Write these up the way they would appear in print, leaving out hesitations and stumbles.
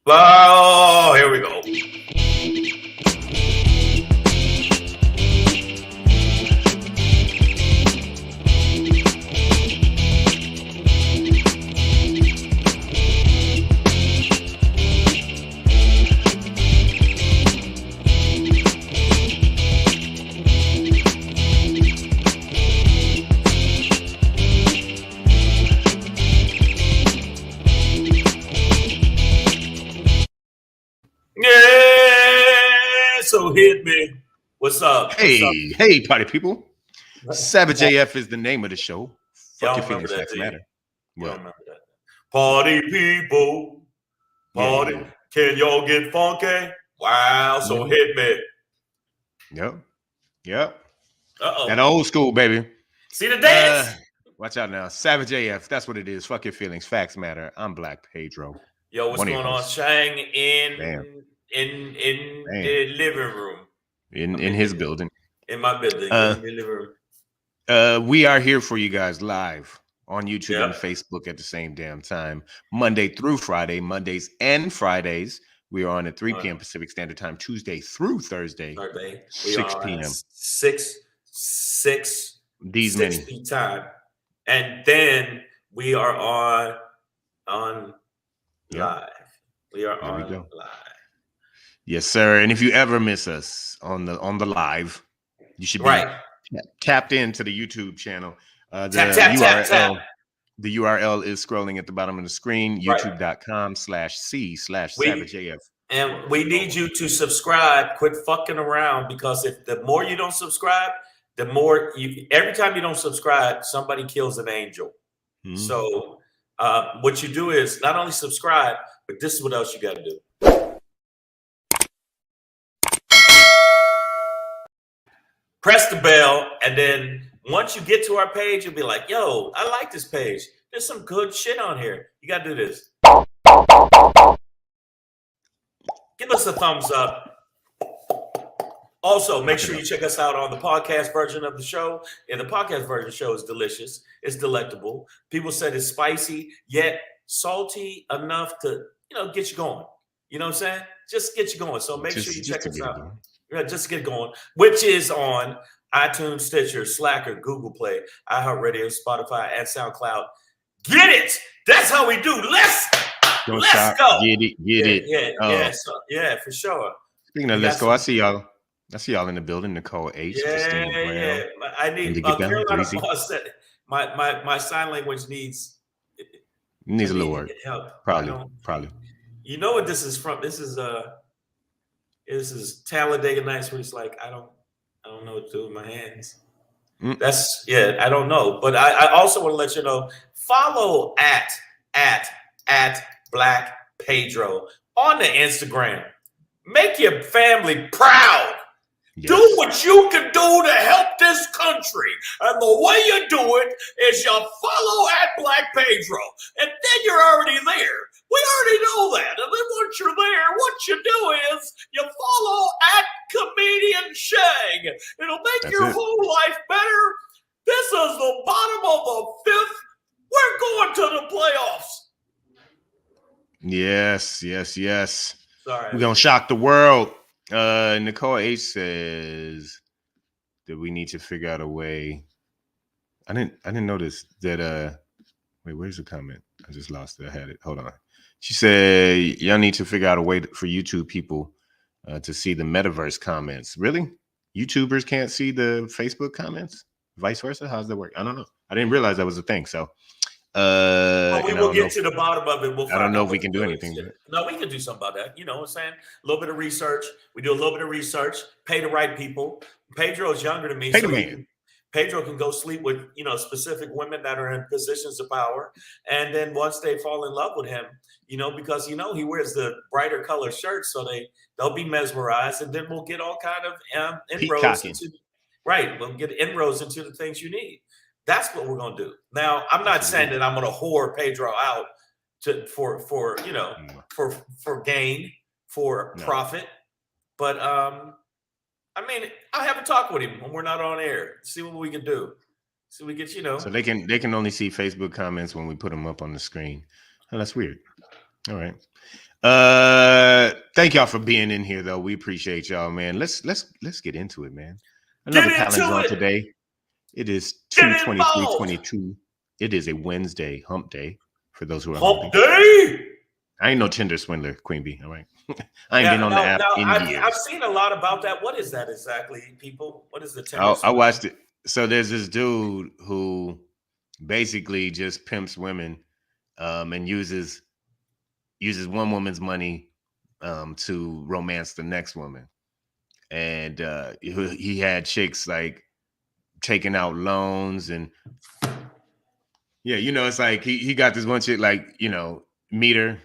Oh, here we go. Yeah, so hit me. What's up? Hey, party people. Savage AF is the name of the show. Fuck Y'all your remember feelings, that, facts do you? matter. Y'all What? remember that? Party people. Party. Yeah. Can y'all get funky? Wow, so hit me. Yep. Uh-oh. That old school, baby. See the dance? Watch out now. Savage AF. That's what it is. Fuck your feelings, facts matter. I'm Black Pedro. Yo, what's going on? Shang in the living room. In his building. In my building. In the living room. We are here for you guys live on YouTube and Facebook at the same damn time, Monday through Friday, Mondays and Fridays. We are on at 3 p.m. Pacific Standard Time, Tuesday through Thursday, 6 p.m. 6 These many time, and then we are on live. We are on live. Yes, sir. And if you ever miss us on the live, you should be tapped into the YouTube channel. Tap. The URL is scrolling at the bottom of the screen, youtube.com/c/SavageAF. And we need you to subscribe. Quit fucking around, because if the more you don't subscribe, the more every time you don't subscribe, somebody kills an angel. Mm-hmm. So what you do is not only subscribe, but this is what else you got to do. Press the bell, and then once you get to our page, you'll be like, yo, I like this page. There's some good shit on here. You got to do this. Give us a thumbs up. Also, make sure you check us out on the podcast version of the show. And the podcast version of the show is delicious. It's delectable. People said it's spicy, yet salty enough to, get you going. You know what I'm saying? Just get you going. So make sure you check us out. Yeah, just get going, which is on iTunes, Stitcher, Slacker, Google Play, iHeartRadio, Spotify, and SoundCloud. Get it! That's how we do. Let's go. Get it. Yeah, for sure. Speaking of let's go, I see y'all in the building. Nicole H. Yeah. I need Carolina Boss said my sign language needs a little work. Help. Probably. You know what this is from? This is Talladega Nights, where it's like I don't know what to do with my hands. I don't know. But I also want to let you know, follow at Black Pedro on the Instagram. Make your family proud. Yes. Do what you can do to help this country. And the way you do it is you follow at Black Pedro. And then you're already there. We already know that. And then once you're there, what you do is you follow at Comedian Shang. It'll make your whole life better. This is the bottom of the fifth. We're going to the playoffs. Yes. Sorry. We're going to shock the world. Nicole H says that we need to figure out a way. I didn't notice that. Wait, where's the comment? I just lost it. I had it. Hold on. She said y'all need to figure out a way for YouTube people to see the metaverse comments. Really? YouTubers can't see the Facebook comments? Vice versa? How's that work? I don't know. I didn't realize that was a thing. So we will get to the bottom of it. I don't know if we can do anything. No, we can do something about that. You know what I'm saying? A little bit of research. We do a little bit of research. Pay the right people. Pedro is younger than me. Pay the man. Pedro can go sleep with, specific women that are in positions of power. And then once they fall in love with him, because, he wears the brighter color shirts, so they'll be mesmerized. And then we'll get all kind of inroads we'll get inroads into the things you need. That's what we're going to do. Now, I'm not saying that I'm going to whore Pedro out for gain, for profit. But, I'll have a talk with him when we're not on air. See what we can do. So we get, So they can only see Facebook comments when we put them up on the screen. Oh, that's weird. All right. Thank y'all for being in here, though. We appreciate y'all, man. Let's get into it, man. Get Another Talent into Zone it. today. It is Get involved. 2/23/22. It is a Wednesday, hump day, for those who are Hump hungry. day. I ain't no Tinder swindler, Queen Bee. All right. I ain't been Yeah, on the no, app no. in I've years. seen a lot about that. What is that exactly, people? What is the Tinder I swindler? watched it. So there's this dude who basically just pimps women and uses one woman's money to romance the next woman. And he had chicks like taking out loans and yeah, it's like he got this one chick like, meet her.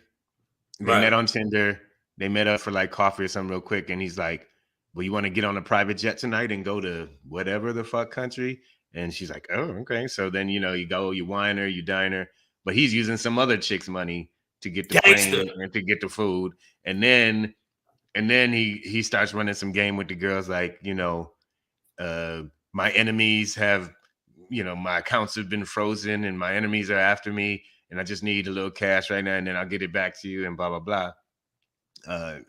They Right. met on Tinder. They met up for like coffee or something real quick. And he's like, well, you want to get on a private jet tonight and go to whatever the fuck country? And she's like, oh, okay. So then, you go, you wine her, you dine her. But he's using some other chick's money to get the Gangster. plane and to get the food. And then he starts running some game with the girls like, my enemies have, my accounts have been frozen and my enemies are after me and I just need a little cash right now and then I'll get it back to you and blah, blah, blah. And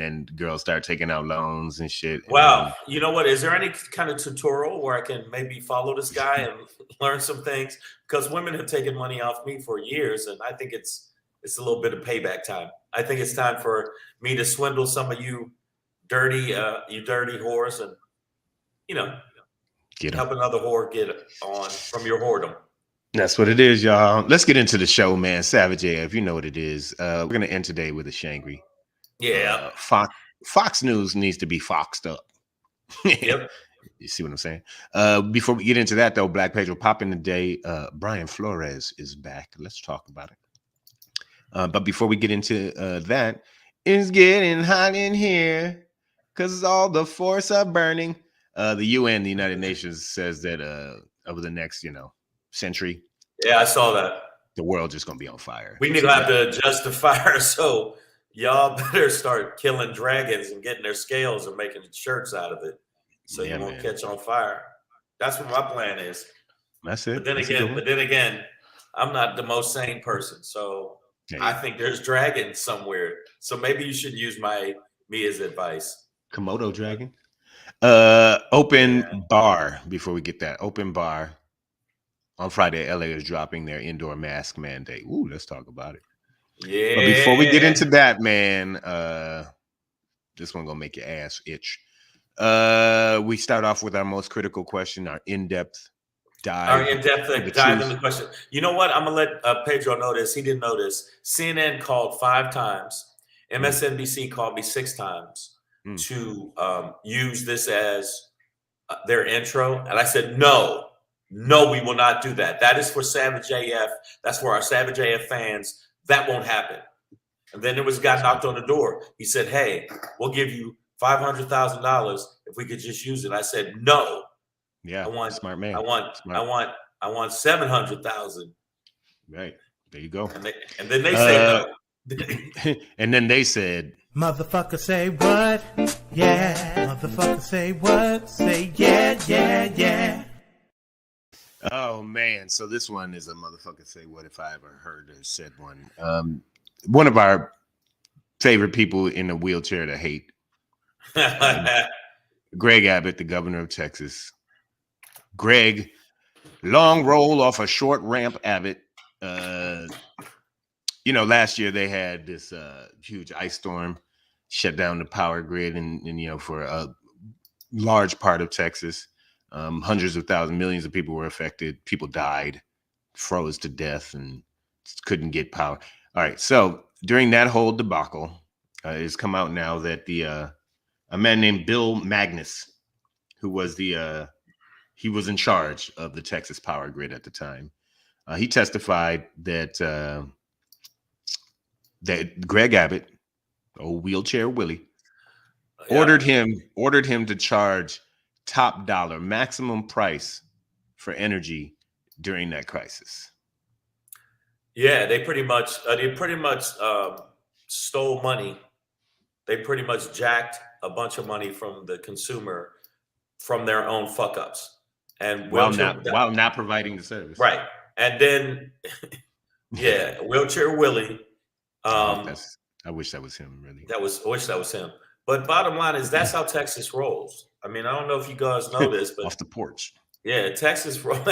then girls start taking out loans and shit. And Wow. then, You know what? Is there any kind of tutorial where I can maybe follow this guy and learn some things? Because women have taken money off me for years, and I think it's a little bit of payback time. I think it's time for me to swindle some of you dirty whores, and get 'em. help another whore get on from your whoredom. That's what it is, y'all. Let's get into the show, man. Savage AF, you know what it is. We're gonna end today with a Shangry. Yeah. Fox News needs to be foxed up. Yep. You see what I'm saying? Before we get into that, though, Black Pedro popping today. Brian Flores is back. Let's talk about it. But before we get into that, it's getting hot in here because all the forests are burning. The UN, the United Nations, says that over the next, century, Yeah, I saw that. the world just gonna be on fire. We need to have to adjust the fire, so y'all better start killing dragons and getting their scales and making shirts out of it, so you won't catch on fire. That's what my plan is. That's it. But then again, I'm not the most sane person, so I think there's dragons somewhere. So maybe you should use me as advice. Komodo dragon. Open bar. Before we get that, open bar. On Friday, LA is dropping their indoor mask mandate. Ooh, let's talk about it. Yeah. But before we get into that, man, this one gonna make your ass itch. We start off with our most critical question, our in-depth dive. Our in-depth dive in the question. You know what? I'm gonna let Pedro know this. He didn't know this. CNN called 5 times. MSNBC called me 6 times to use this as their intro, and I said no. No, we will not do that. That is for Savage AF. That's for our Savage AF fans. That won't happen. And then there was a guy knocked on the door. He said, hey, we'll give you $500,000 if we could just use it. I said, no. Yeah, I want smart man. I want 700,000. Right. There you go. And then they said no. And then they said, motherfucker say what? Yeah. Motherfucker say what? Say yeah, yeah, yeah. Oh man, so this one is a motherfucker say what if I ever heard or said one. One of our favorite people in a wheelchair to hate. Greg Abbott, the governor of Texas. Greg, long roll off a short ramp Abbott. Last year they had this huge ice storm, shut down the power grid and for a large part of Texas. Hundreds of thousands, millions of people were affected. People died, froze to death, and couldn't get power. All right. So during that whole debacle, it's come out now that a man named Bill Magnus, who was he was in charge of the Texas power grid at the time. He testified that that Greg Abbott, old wheelchair Willie, ordered him to charge top dollar, maximum price for energy during that crisis. Yeah, they pretty much stole money. They pretty much jacked a bunch of money from the consumer from their own fuck ups, and while not providing the service. Right, and then wheelchair Willie I wish that was him, really. I wish that was him. But bottom line is that's how Texas rolls. I mean, I don't know if you guys know this, but Off the porch. yeah, Texas rolls.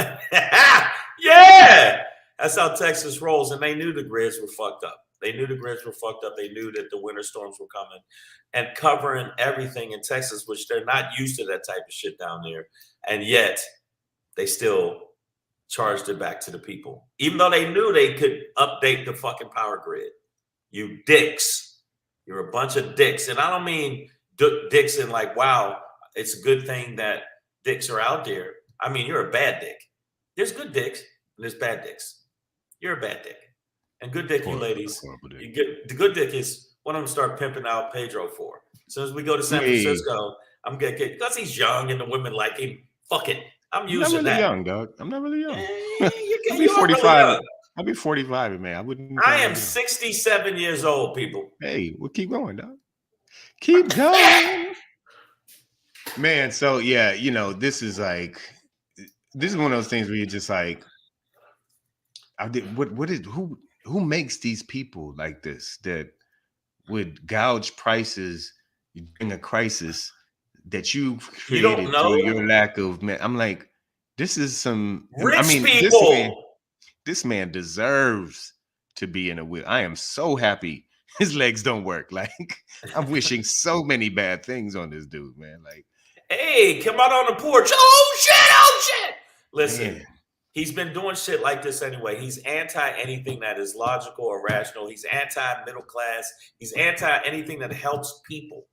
Yeah, that's how Texas rolls. And they knew the grids were fucked up. They knew the grids were fucked up. They knew that the winter storms were coming and covering everything in Texas, which they're not used to that type of shit down there. And yet they still charged it back to the people, even though they knew they could update the fucking power grid. You dicks. You're a bunch of dicks. And I don't mean dicks in like, wow, it's a good thing that dicks are out there. I mean, you're a bad dick. There's good dicks and there's bad dicks. You're a bad dick. And good dick, you ladies. You get the good dick is what I'm gonna start pimping out Pedro for. As soon as we go to San Francisco, I'm gonna get because he's young and the women like him. Fuck it. I'm using that. I'm not really young, dog. I'm not really young. I'll be 45. I'll be 45, man. I am 67 years old, people. Hey, we'll keep going, dog. Keep going. Man, so yeah, this is one of those things where you're just like, who makes these people like this that would gouge prices in a crisis that you created through your lack of man? I'm like, this is some rich people. This man deserves to be in a wheel. I am so happy his legs don't work. Like, I'm wishing so many bad things on this dude, man. Like, hey, come out on the porch. Oh shit. Listen. Man. He's been doing shit like this anyway. He's anti anything that is logical or rational. He's anti middle class. He's anti anything that helps people.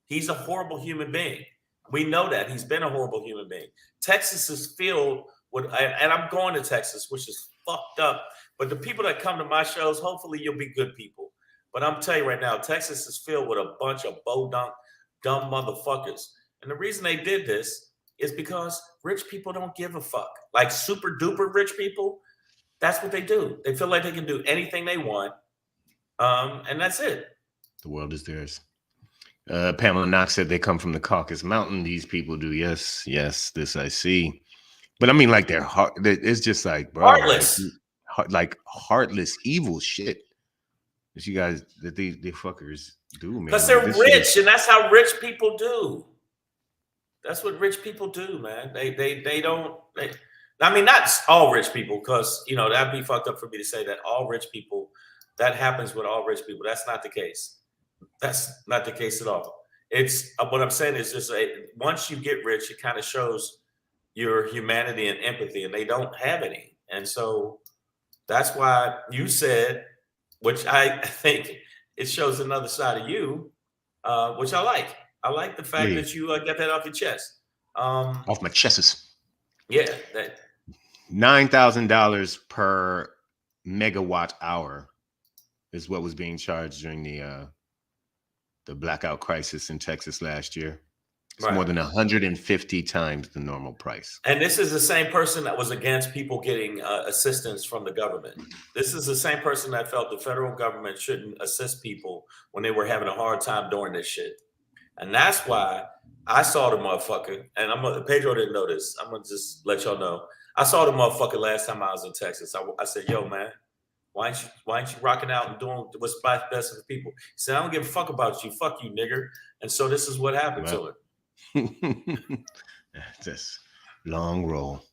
He's a horrible human being. We know that. He's been a horrible human being. Texas is filled with, and I'm going to Texas, which is fucked up. But the people that come to my shows, hopefully you'll be good people. But I'm telling you right now, Texas is filled with a bunch of dumb motherfuckers. And the reason they did this is because rich people don't give a fuck. Like super duper rich people, that's what they do. They feel like they can do anything they want. And that's it. The world is theirs. Pamela Knox said they come from the Caucasus Mountain. These people do. Yes, this I see. But I mean, like, they're heart. It's just like, bro, heartless. Like heartless, evil shit that you guys, that they fuckers do, man. Because they're rich, and that's how rich people do. That's what rich people do, man. They don't. I mean, not all rich people, because that'd be fucked up for me to say that all rich people. That happens with all rich people. That's not the case. That's not the case at all. It's what I'm saying is just once you get rich, it kind of shows your humanity and empathy, and they don't have any. And so that's why you said, which I think it shows another side of you, which I like. I like the fact that you got that off your chest. Off my chest. Yeah. $9,000 per megawatt hour is what was being charged during the blackout crisis in Texas last year. It's more than 150 times the normal price. And this is the same person that was against people getting assistance from the government. This is the same person that felt the federal government shouldn't assist people when they were having a hard time doing this shit. And that's why I saw the motherfucker, and Pedro didn't know this. I'm gonna just let y'all know. I saw the motherfucker last time I was in Texas. I said, yo, man, why ain't you rocking out and doing what's best for the people? He said, I don't give a fuck about you. Fuck you, nigger. And so this is what happened to him. This long roll.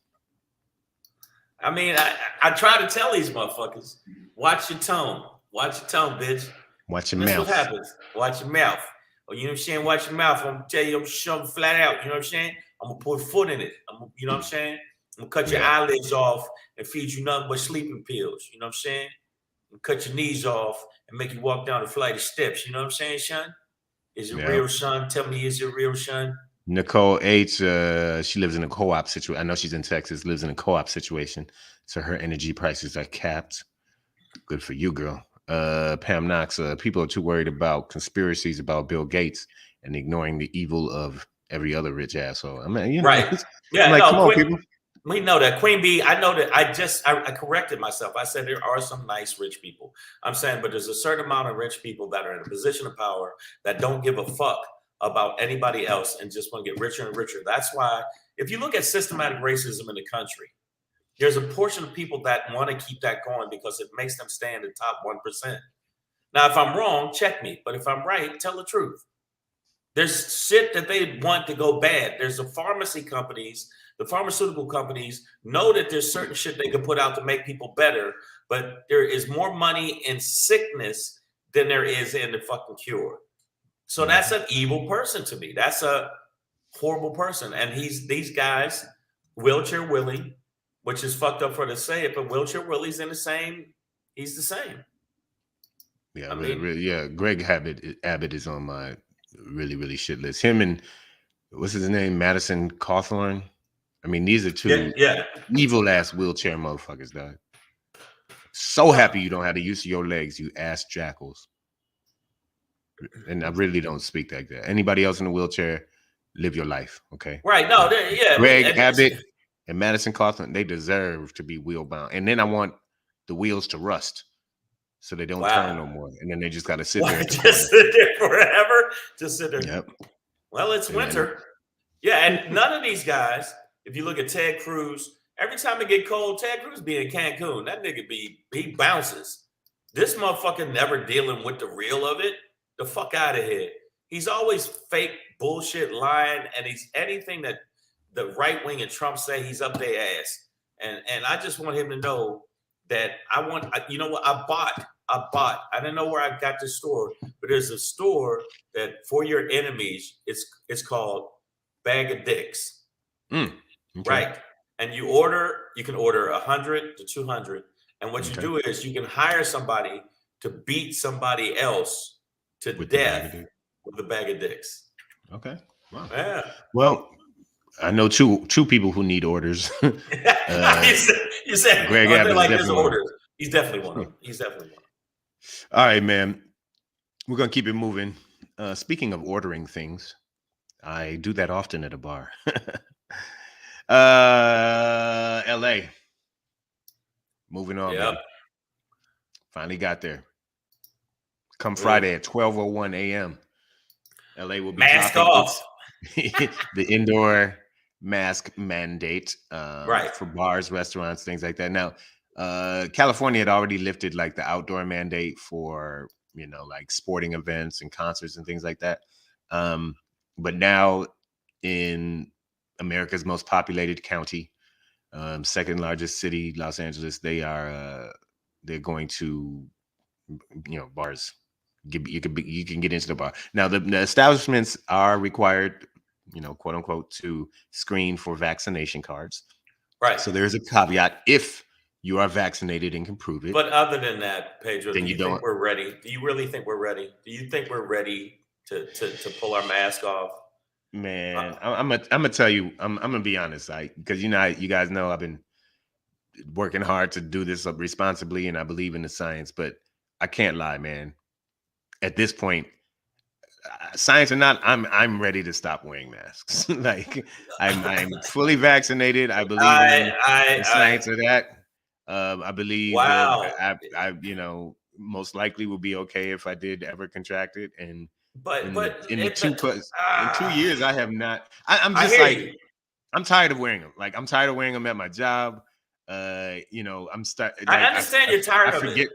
I mean, I try to tell these motherfuckers, watch your tone. Watch your tone, bitch. Watch your mouth. That's what happens. Watch your mouth. Or you know what I'm saying? Watch your mouth. I'm gonna tell you, I'm showing flat out. You know what I'm saying? I'm gonna put a foot in it. You know what I'm saying? I'm gonna cut your eyelids off and feed you nothing but sleeping pills. You know what I'm saying? And cut your knees off and make you walk down a flight of steps. You know what I'm saying, son? Is it real, son? Tell me, is it real, son? Nicole H, she lives in a co-op situation. I know she's in Texas, lives in a co-op situation. So her energy prices are capped. Good for you, girl. Pam Knox, people are too worried about conspiracies about Bill Gates and ignoring the evil of every other rich asshole. I mean, right. Yeah, like, come on, people. We know that. Queen Bee, I know that I corrected myself. I said there are some nice rich people. I'm saying, but there's a certain amount of rich people that are in a position of power that don't give a fuck about anybody else and just want to get richer and richer. That's why if you look at systematic racism in the country, there's a portion of people that want to keep that going because it makes them stay in the top 1%. Now, if I'm wrong, check me. But if I'm right, tell the truth. There's shit that they want to go bad. There's the pharmaceutical companies know that there's certain shit they can put out to make people better, but there is more money in sickness than there is in the fucking cure. So that's an evil person to me. That's a horrible person. And these guys, Wheelchair Willie, which is fucked up for to say it, but Wheelchair Willie's he's the same. Yeah, yeah. Greg Abbott is on my really shit list. Him and what's his name, Madison Cawthorn. I mean, these are two evil ass wheelchair motherfuckers, dog. So happy you don't have the use of your legs, you ass jackals. And I really don't speak like that. Anybody else in a wheelchair, live your life, okay? Right? No, Greg Abbott and Madison Cawthorn, they deserve to be wheel bound. And then I want the wheels to rust, so they don't turn no more, and then they just got to sit there. Just sit there forever. Just sit there. Yep. Well, it's winter. Yeah, and none of these guys. If you look at Ted Cruz, every time it get cold, Ted Cruz be in Cancun. That nigga he bounces. This motherfucker never dealing with the real of it. The fuck out of here. He's always fake bullshit lying, and he's anything that the right wing and Trump say, he's up their ass. And I just want him to know that you know what? I bought. I didn't know where I got this store, but there's a store that for your enemies, it's called Bag of Dicks. Okay. Right. And you can order 100 to 200. And what you do is you can hire somebody to beat somebody else to death with a bag of dicks. Okay. Wow. Yeah. Well, I know two people who need orders. You said Greg Abbott like his orders. He's definitely one of them. All right, man. We're gonna keep it moving. Speaking of ordering things, I do that often at a bar. LA. Moving on. Yep. Finally got there. Come Friday at 12:01 a.m. LA will be mask off. The indoor mask mandate for bars, restaurants, things like that. Now, California had already lifted like the outdoor mandate for, like sporting events and concerts and things like that. But now in America's most populated county, second largest city, Los Angeles, they're going to, bars. You can get into the bar. Now the establishments are required, quote unquote, to screen for vaccination cards. Right. So there's a caveat if you are vaccinated and can prove it. But other than that, Pedro, then do you think we're ready? Do you really think we're ready? Do you think we're ready to pull our mask off? Man, I'm gonna tell you, I'm gonna be honest, because you guys know I've been working hard to do this responsibly, and I believe in the science, but I can't lie, man. At this point, science or not, I'm ready to stop wearing masks. Like I'm fully vaccinated. I believe in the science of that. I believe that I most likely will be okay if I did ever contract it. And in 2 years, I have not. I'm just like, I'm tired of wearing them. Like I'm tired of wearing them at my job. I'm starting. I understand you're tired of it.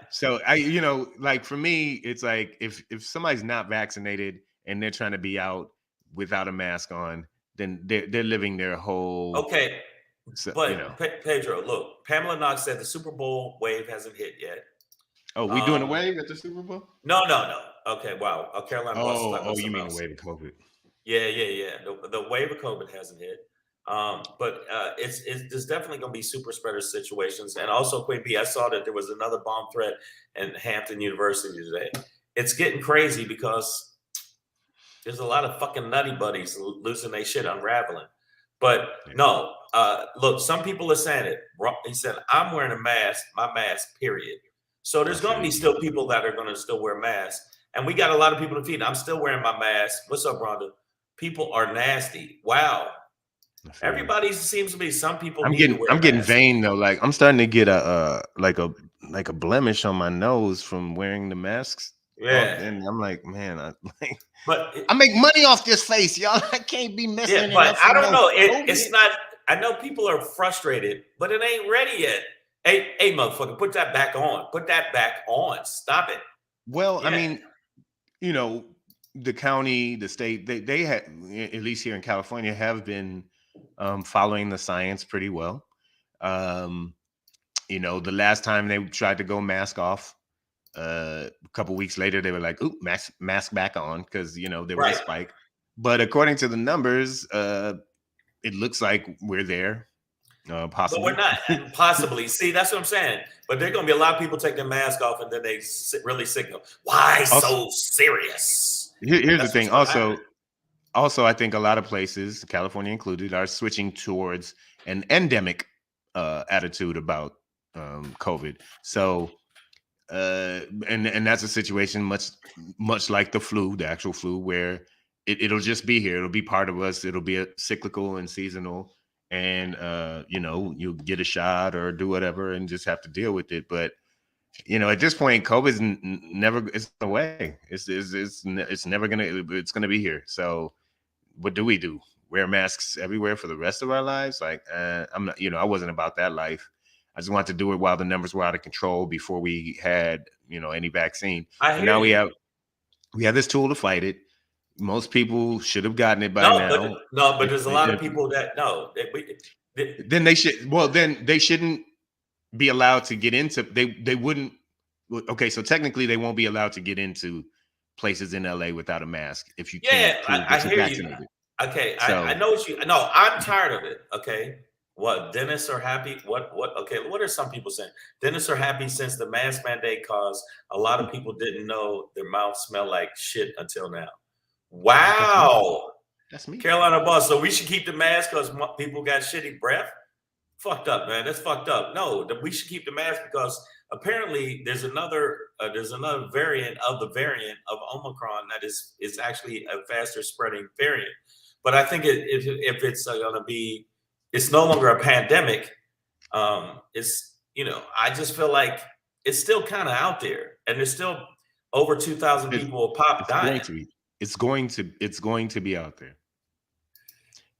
So like for me, it's like if somebody's not vaccinated and they're trying to be out without a mask on, then they're living their whole Pedro, look, Pamela Knox said the Super Bowl wave hasn't hit yet. Oh, we doing a wave at the Super Bowl? No. Okay, wow. Carolina. You mean the wave of COVID? Yeah. The wave of COVID hasn't hit. But there's definitely going to be super spreader situations. And also, Queen B, I saw that there was another bomb threat in Hampton University today. It's getting crazy because there's a lot of fucking nutty buddies losing their shit, unraveling. But no, look, some people are saying it. He said, I'm wearing a mask, my mask, period. So there's going to be still people that are going to still wear masks. And we got a lot of people to feed. I'm still wearing my mask. What's up, Rhonda? People are nasty. Wow. Everybody seems to be. Some people. I'm getting vain though. Like I'm starting to get a blemish on my nose from wearing the masks. Yeah, and I'm like, man, I make money off this face, y'all. I can't be missing. Yeah, but I don't know. It's not. I know people are frustrated, but it ain't ready yet. Hey, motherfucker, put that back on. Put that back on. Stop it. Well, I Yeah. mean, you know, the county, the state, they had, at least here in California, have been following the science pretty well. Um, the last time they tried to go mask off, a couple weeks later, they were like, "Ooh, mask back on," because there was a Right. spike. But according to the numbers, it looks like we're there, But we're possibly. not. Possibly. See, that's what I'm saying. But there are going to be a lot of people take their mask off and then they really signal. Why Also, so serious? here's the That's what's thing. going to happen. Also, I think a lot of places, California included, are switching towards an endemic attitude about COVID. So, and that's a situation much like the flu, the actual flu, where it'll just be here. It'll be part of us. It'll be a cyclical and seasonal, and you'll get a shot or do whatever, and just have to deal with it. But at this point, COVID's never. It's away. It's never gonna. It's gonna be here. So what do we do? Wear masks everywhere for the rest of our lives? Like, I'm not, I wasn't about that life. I just wanted to do it while the numbers were out of control before we had, any vaccine. I And hear now we you. have this tool to fight it. Most people should have gotten it by No, but now. no, but there's a lot of people that no. Then they shouldn't be allowed to get into. They wouldn't. Okay, so technically they won't be allowed to get into places in LA without a mask if you can't Yeah, prove I that you're hear you. vaccinated. Okay, I So know what you. No, I'm tired of it. Okay, what dentists are happy? What? Okay, what are some people saying? Dentists are happy since the mask mandate caused a lot of people didn't know their mouth smelled like shit until now. that's me. Wow, That's me. Carolina boss. So we should keep the mask because people got shitty breath. Fucked up, man. That's fucked up. No, we should keep the mask because apparently there's another variant of the variant of Omicron that is actually a faster spreading variant. But I think if it's going to be, it's no longer a pandemic. It's I just feel like it's still kind of out there, and there's still over 2,000 It's, people pop it's going dying. to be. It's going to be out there.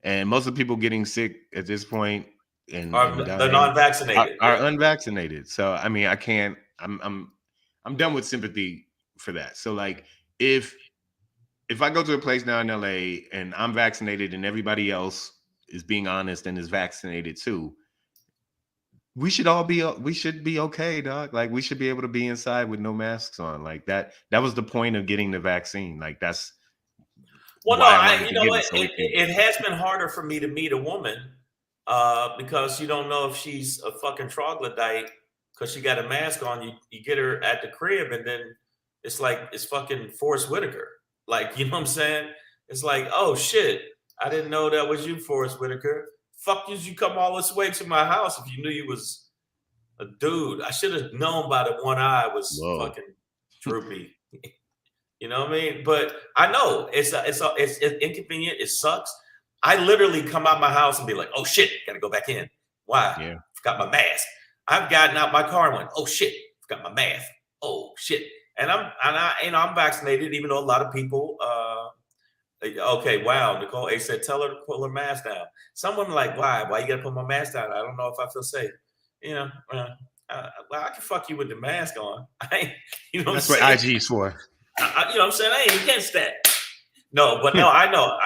And most of the people getting sick at this point and Are the dying non-vaccinated? are unvaccinated. So I mean, I can't. I'm done with sympathy for that. So like, if I go to a place now in LA and I'm vaccinated and everybody else is being honest and is vaccinated too, we should be okay, dog. Like we should be able to be inside with no masks on. Like that was the point of getting the vaccine. Like that's Well, no, why I wanted you to know get what? it, so we can. It has been harder for me to meet a woman because you don't know if she's a fucking troglodyte because she got a mask on. You get her at the crib, and then it's like it's fucking Forrest Whitaker. Like, you know what I'm saying? It's like, oh shit, I didn't know that was you, Forrest Whitaker. Fuck you come all this way to my house if you knew you was a dude. I should have known by the one eye was Whoa. fucking droopy. You know what I mean? But I know it's inconvenient. It sucks. I literally come out my house and be like, "Oh shit, gotta go back in." Why? Yeah. Forgot my mask. I've gotten out my car and went, "Oh shit, forgot my mask." Oh shit, and I'm vaccinated, even though a lot of people. Okay, wow. Nicole A said, "Tell her to pull her mask down." Someone like, "Why? Why you gotta put my mask down?" I don't know if I feel safe. You know, well, I can fuck you with the mask on. You know what I'm That's what saying? IG is for. You know what I'm saying? I ain't against that. No, but no, I know.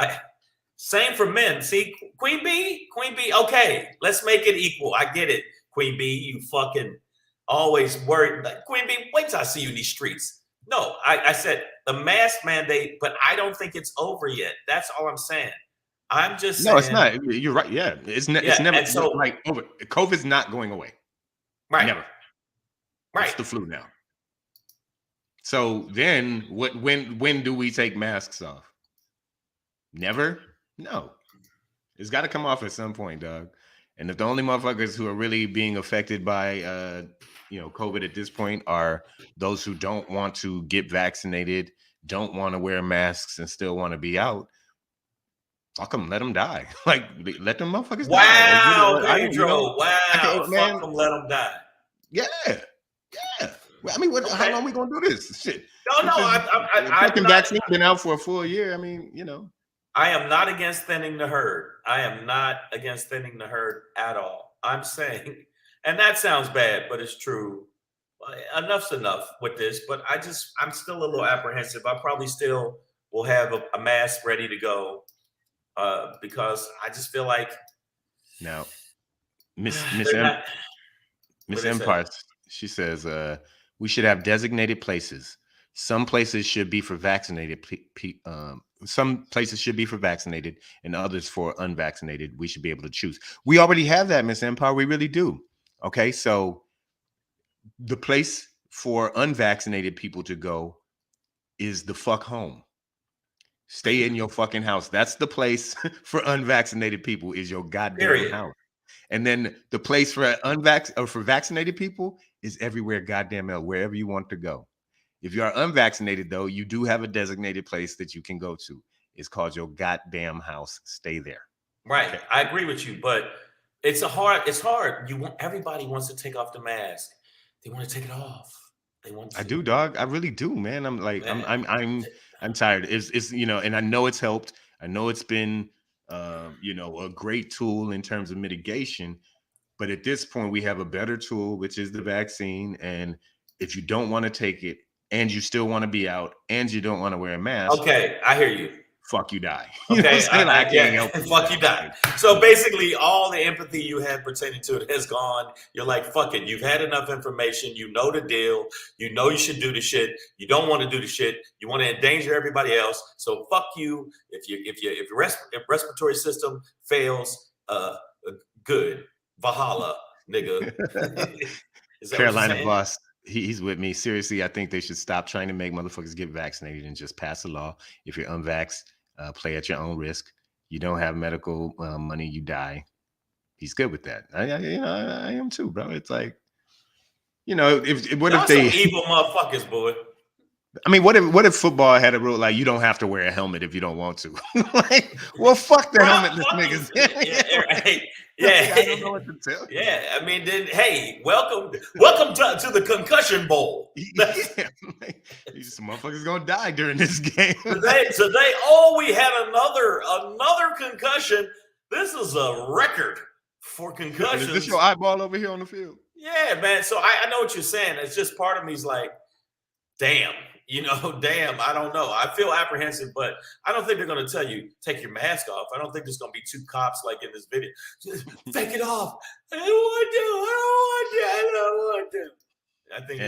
Same for men. See, Queen B, okay, let's make it equal. I get it, Queen B. You fucking always worried. Like, Queen B, wait till I see you in these streets. No, I said the mask mandate, but I don't think it's over yet. That's all I'm saying. I'm just saying. No, it's not. You're right. Yeah, it's never and so, like over. COVID's not going away. right, Never. right. It's the flu now. So then, when do we take masks off? Never. No, it's got to come off at some point, dog. And if the only motherfuckers who are really being affected by COVID at this point are those who don't want to get vaccinated, don't want to wear masks, and still want to be out, fuck them, let them die. Like, let them motherfuckers die. Wow, Like, Pedro. Wow, man. fuck them, let them die. Yeah. Well, I mean, how long are we gonna do this shit? No, Fucking vaccine been out for a full year. I mean, I am not against thinning the herd. I am not against thinning the herd at all. I'm saying And that sounds bad, but it's true. Enough's enough with this, but I'm still a little apprehensive. I probably still will have a mask ready to go because I just feel like Now, Miss they're not. Miss What they say? Empire, she says we should have designated places. Some places should be for vaccinated. Some places should be for vaccinated, and others for unvaccinated. We should be able to choose. We already have that, Miss Empire. We really do. Okay, so the place for unvaccinated people to go is the fuck home. Stay in your fucking house. That's the place for unvaccinated people. Is your goddamn Period. house. And then the place for for vaccinated people is everywhere goddamn else, wherever you want to go. If you are unvaccinated, though, you do have a designated place that you can go to. It's called your goddamn house. Stay there. Right. Okay. I agree with you, but it's hard. Everybody wants to take off the mask. They want to take it off. They want to. I do, dog. I really do, man. I'm like, Man. I'm tired. It's and I know it's helped. I know it's been a great tool in terms of mitigation. But at this point, we have a better tool, which is the vaccine. And if you don't want to take it and you still want to be out and you don't want to wear a mask, okay, I hear you. Fuck you, die. Okay, I can't help it. Fuck you, die. So basically, all the empathy you had pertaining to it has gone. You're like, fuck it. You've had enough information. You know the deal. You know you should do the shit. You don't want to do the shit. You want to endanger everybody else. So fuck you. If your respiratory system fails, good. Valhalla, nigga. Is that Carolina boss, he's with me. Seriously, I think they should stop trying to make motherfuckers get vaccinated and just pass a law. If you're unvaxxed, play at your own risk. You don't have medical money, you die. He's good with that. I am too, bro. It's like, if they evil motherfuckers, boy. I mean, what if football had a rule like you don't have to wear a helmet if you don't want to? Like, well, fuck the helmet, this nigga's. Yeah, I don't know what to tell you. Yeah, I mean, then hey, welcome to the concussion bowl. These motherfuckers gonna die during this game. today, we had another concussion. This is a record for concussions. Is this your eyeball over here on the field? Yeah, man. So I know what you're saying. It's just part of me's like, damn. I don't know. I feel apprehensive, but I don't think they're going to tell you, take your mask off. I don't think there's going to be two cops like in this video. Just take it off. I don't want to. I think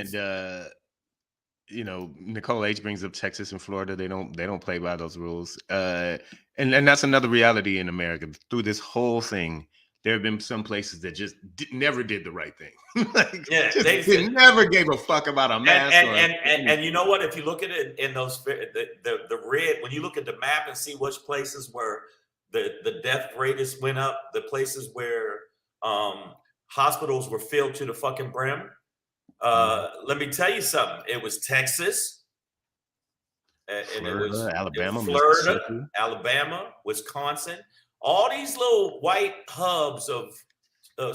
Nicole H brings up Texas and Florida. They don't play by those rules. And that's another reality in America. Through this whole thing, there have been some places that just never did the right thing. They never gave a fuck about a mask. And you know what? If you look at it in those the red, when you look at the map and see which places where the death rate went up, the places where hospitals were filled to the fucking brim. Let me tell you something. It was Texas, and Florida, it was Alabama, Florida, Alabama, Wisconsin. All these little white hubs of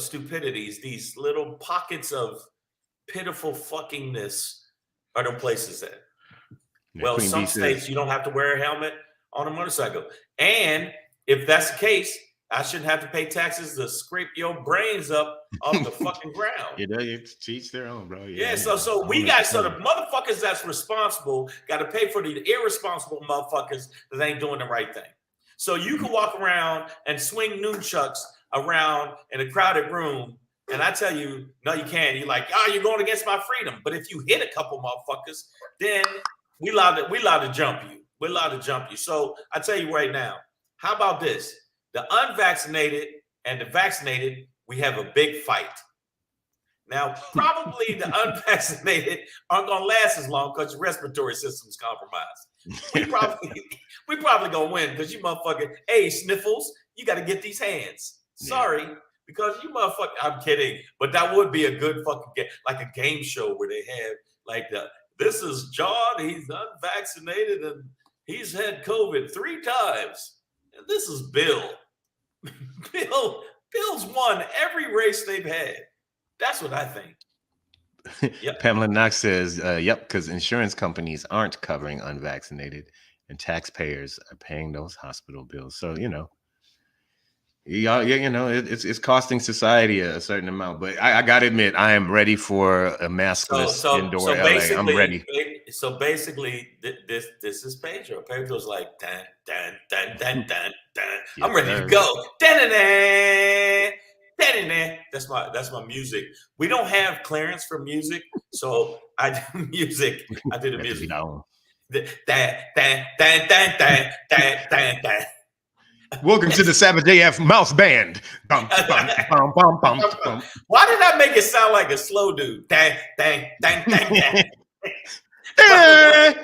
stupidities, these little pockets of pitiful fuckingness are the places that. Well, some states you don't have to wear a helmet on a motorcycle. And if that's the case, I shouldn't have to pay taxes to scrape your brains up off the fucking ground. You teach their own, bro. So the motherfuckers that's responsible got to pay for the irresponsible motherfuckers that ain't doing the right thing. So you can walk around and swing nunchucks around in a crowded room, and I tell you, no, you can't. You're like, you're going against my freedom. But if you hit a couple motherfuckers, then we allowed to jump you. We're allowed to jump you. So I tell you right now, how about this? The unvaccinated and the vaccinated, we have a big fight. Now, probably the unvaccinated aren't going to last as long because your respiratory system's compromised. We probably gonna win because you motherfucking, hey, Sniffles, you got to get these hands. Sorry, because you motherfucker. I'm kidding, but that would be a good fucking game, like a game show where they have like this is John. He's unvaccinated and he's had COVID 3 times, and this is Bill. Bill's won every race they've had. That's what I think. Yep. Pamela Knox says, yep, because insurance companies aren't covering unvaccinated and taxpayers are paying those hospital bills. So, Yeah, it's costing society a certain amount. But I gotta admit, I am ready for a maskless indoor LA. I'm ready. This is Pedro. Pedro's like dan dan dan dan dan dan. I'm Yes, ready to sir. go. Dan-dan-dan, dan-dan-dan. That's my music. We don't have clearance for music, so I do music. I did the Got to music. be down. Dan dan dan dan dan dan dan dan. Welcome to the Savage AF Mouse Band. Bum, bum, bum, bum, bum, bum. Why did I make it sound like a slow dude? Dang, dang, dang, dang, dang.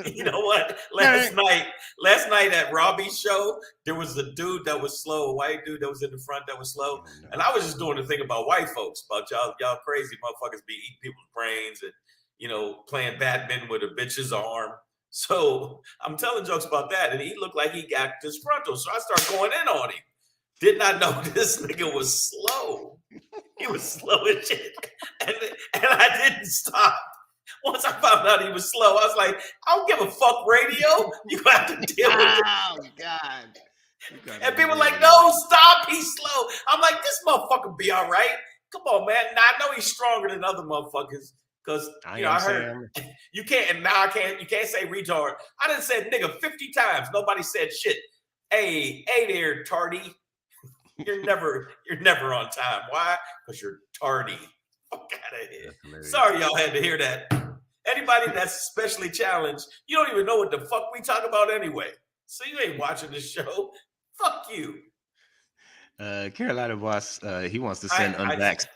You know what? Last night at Robbie's show, there was a dude that was slow, a white dude that was in the front that was slow. And I was just doing the thing about white folks, about y'all crazy motherfuckers be eating people's brains and, playing badminton with a bitch's arm. So I'm telling jokes about that, and he looked like he got disgruntled. So I started going in on him. Did not know this nigga was slow. He was slow as shit, and I didn't stop. Once I found out he was slow, I was like, I don't give a fuck, radio. You have to deal with it. Oh God! And people were like, no, stop. He's slow. I'm like, this motherfucker be all right. Come on, man. Now I know he's stronger than other motherfuckers. Because I heard you can't, and now you can't say retard. I done said nigga 50 times. Nobody said shit. Hey there, tardy. You're never on time. Why? Because you're tardy. Fuck out of here. Sorry y'all had to hear that. Anybody that's especially challenged, you don't even know what the fuck we talk about anyway. So you ain't watching this show. Fuck you. Carolina boss, he wants to send unvaxxed.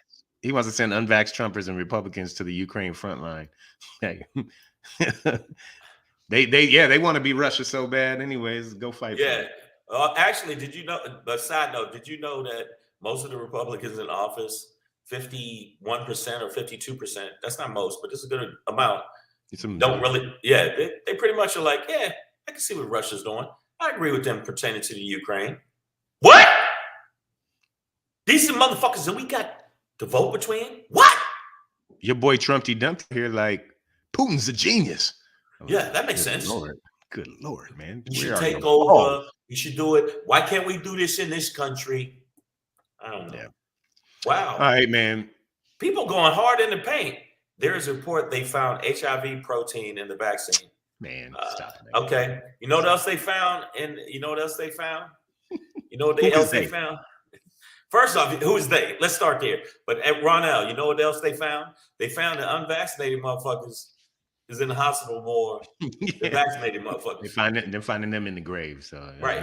He wants to send unvaxxed Trumpers and Republicans to the Ukraine front line. Hey. they want to be Russia so bad. Anyways, go fight. Yeah. Actually, did you know? But side note, did you know that most of the Republicans in office, 51% or 52%? That's not most, but it's a good amount. Don't really. Yeah, they pretty much are like, yeah, I can see what Russia's doing. I agree with them pertaining to the Ukraine. What? These are motherfuckers that we got to vote between? What? Your boy Trumpy Dumpty here, like, Putin's a genius. Yeah, that makes sense. Good Lord, man. You should take over. You should do it. Why can't we do this in this country? I don't know. Yeah. Wow. All right, man. People going hard in the paint. There is a report they found HIV protein in the vaccine. Man, stop it. Okay. You know what else they found? You know what else they found? You know what else they found? First off, who is they? Let's start there. But at Ronell, you know what else they found? They found the unvaccinated motherfuckers is in the hospital more than vaccinated motherfuckers. They're finding them in the grave. So right.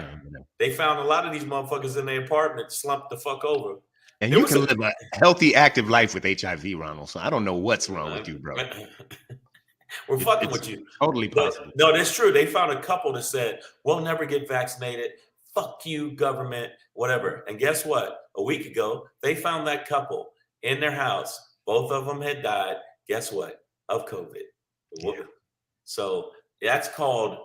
They found a lot of these motherfuckers in their apartment slumped the fuck over. And you can live a healthy, active life with HIV, Ronald. So I don't know what's wrong with you, bro. We're fucking with you. Totally possible. No, that's true. They found a couple that said, we'll never get vaccinated. Fuck you, government, whatever. And guess what? A week ago, they found that couple in their house. Both of them had died. Guess what? Of COVID. Yeah. So that's called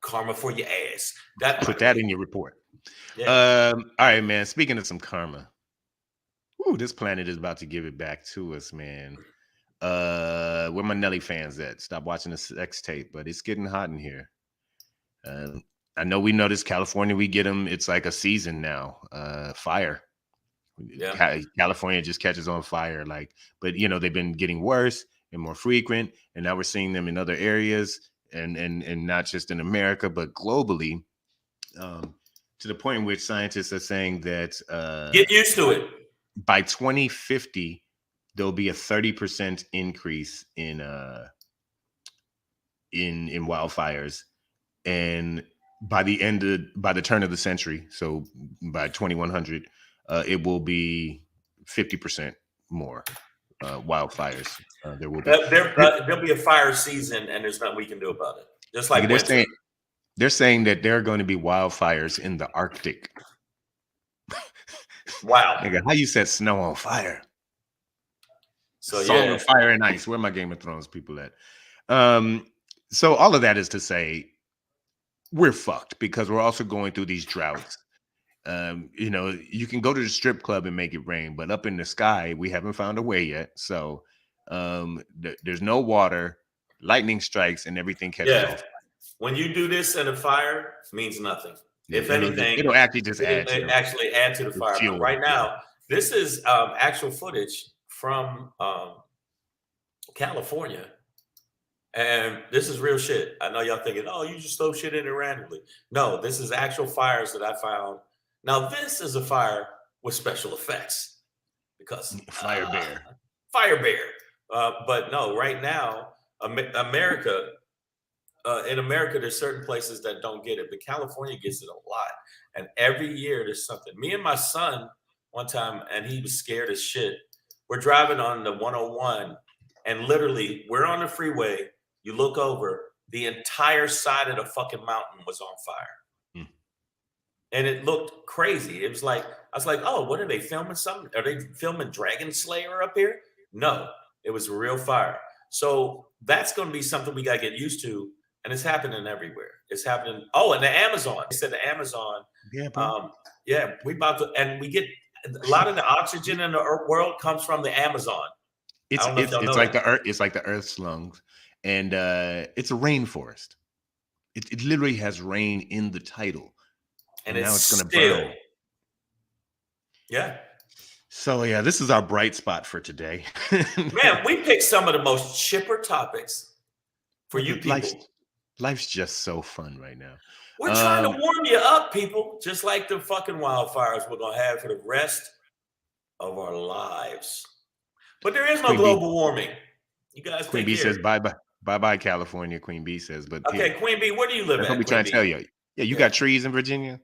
karma for your ass. Put that in your report. Yeah. All right, man. Speaking of some karma. Ooh, this planet is about to give it back to us, man. Where my Nelly fans at? Stop watching the sex tape, but it's getting hot in here. I know we noticed California, we get them. It's like a season now. Fire. Yeah. California just catches on fire. But they've been getting worse and more frequent. And now we're seeing them in other areas and not just in America, but globally. To the point in which scientists are saying that get used to it. By 2050, there'll be a 30% increase in wildfires. And by the turn of the century, so by 2100, it will be 50% more wildfires. There will be there'll be a fire season, and there's nothing we can do about it. Just like they're saying that there are going to be wildfires in the Arctic. Wow, nigga, how you set snow on fire? So Song of Fire and Ice. Where my Game of Thrones people at? So all of that is to say, we're fucked because we're also going through these droughts. You can go to the strip club and make it rain, but up in the sky, we haven't found a way yet. So there's no water, lightning strikes, and everything catches off. When you do this and a fire, it means nothing. If anything, it'll actually just add to actually add to the fire. fuel. But right now, this is actual footage from California. And this is real shit. I know y'all thinking, oh, you just throw shit in there randomly. No, this is actual fires that I found. Now, this is a fire with special effects because Fire bear. But no, right now, America, in America, there's certain places that don't get it, but California gets it a lot. And every year there's something. Me and my son, one time, and he was scared as shit. We're driving on the 101, and literally, we're on the freeway. You look over, the entire side of the fucking mountain was on fire. And it looked crazy. It was like, I was like, oh, what are they filming something? Are they filming Dragon Slayer up here? No, it was a real fire. So that's going to be something we got to get used to. And it's happening everywhere. It's happening. Oh, and the Amazon. They said the Amazon. Yeah, we about to, and we get a lot of the oxygen in the world comes from the Amazon. It's like the earth. It's like the Earth's lungs. And it's a rainforest. It literally has rain in the title, and now it's going to burn. Yeah. So yeah, this is our bright spot for today. Man, we picked some of the most chipper topics for you people. Life's just so fun right now. We're trying to warm you up, people, just like the fucking wildfires we're gonna have for the rest of our lives. But there is no global warming. You guys. Queen Bee says bye bye. Bye, California, Queen Bee says. But okay, Queen Bee, where do you live at? What we trying to tell you? Yeah, you got trees in Virginia.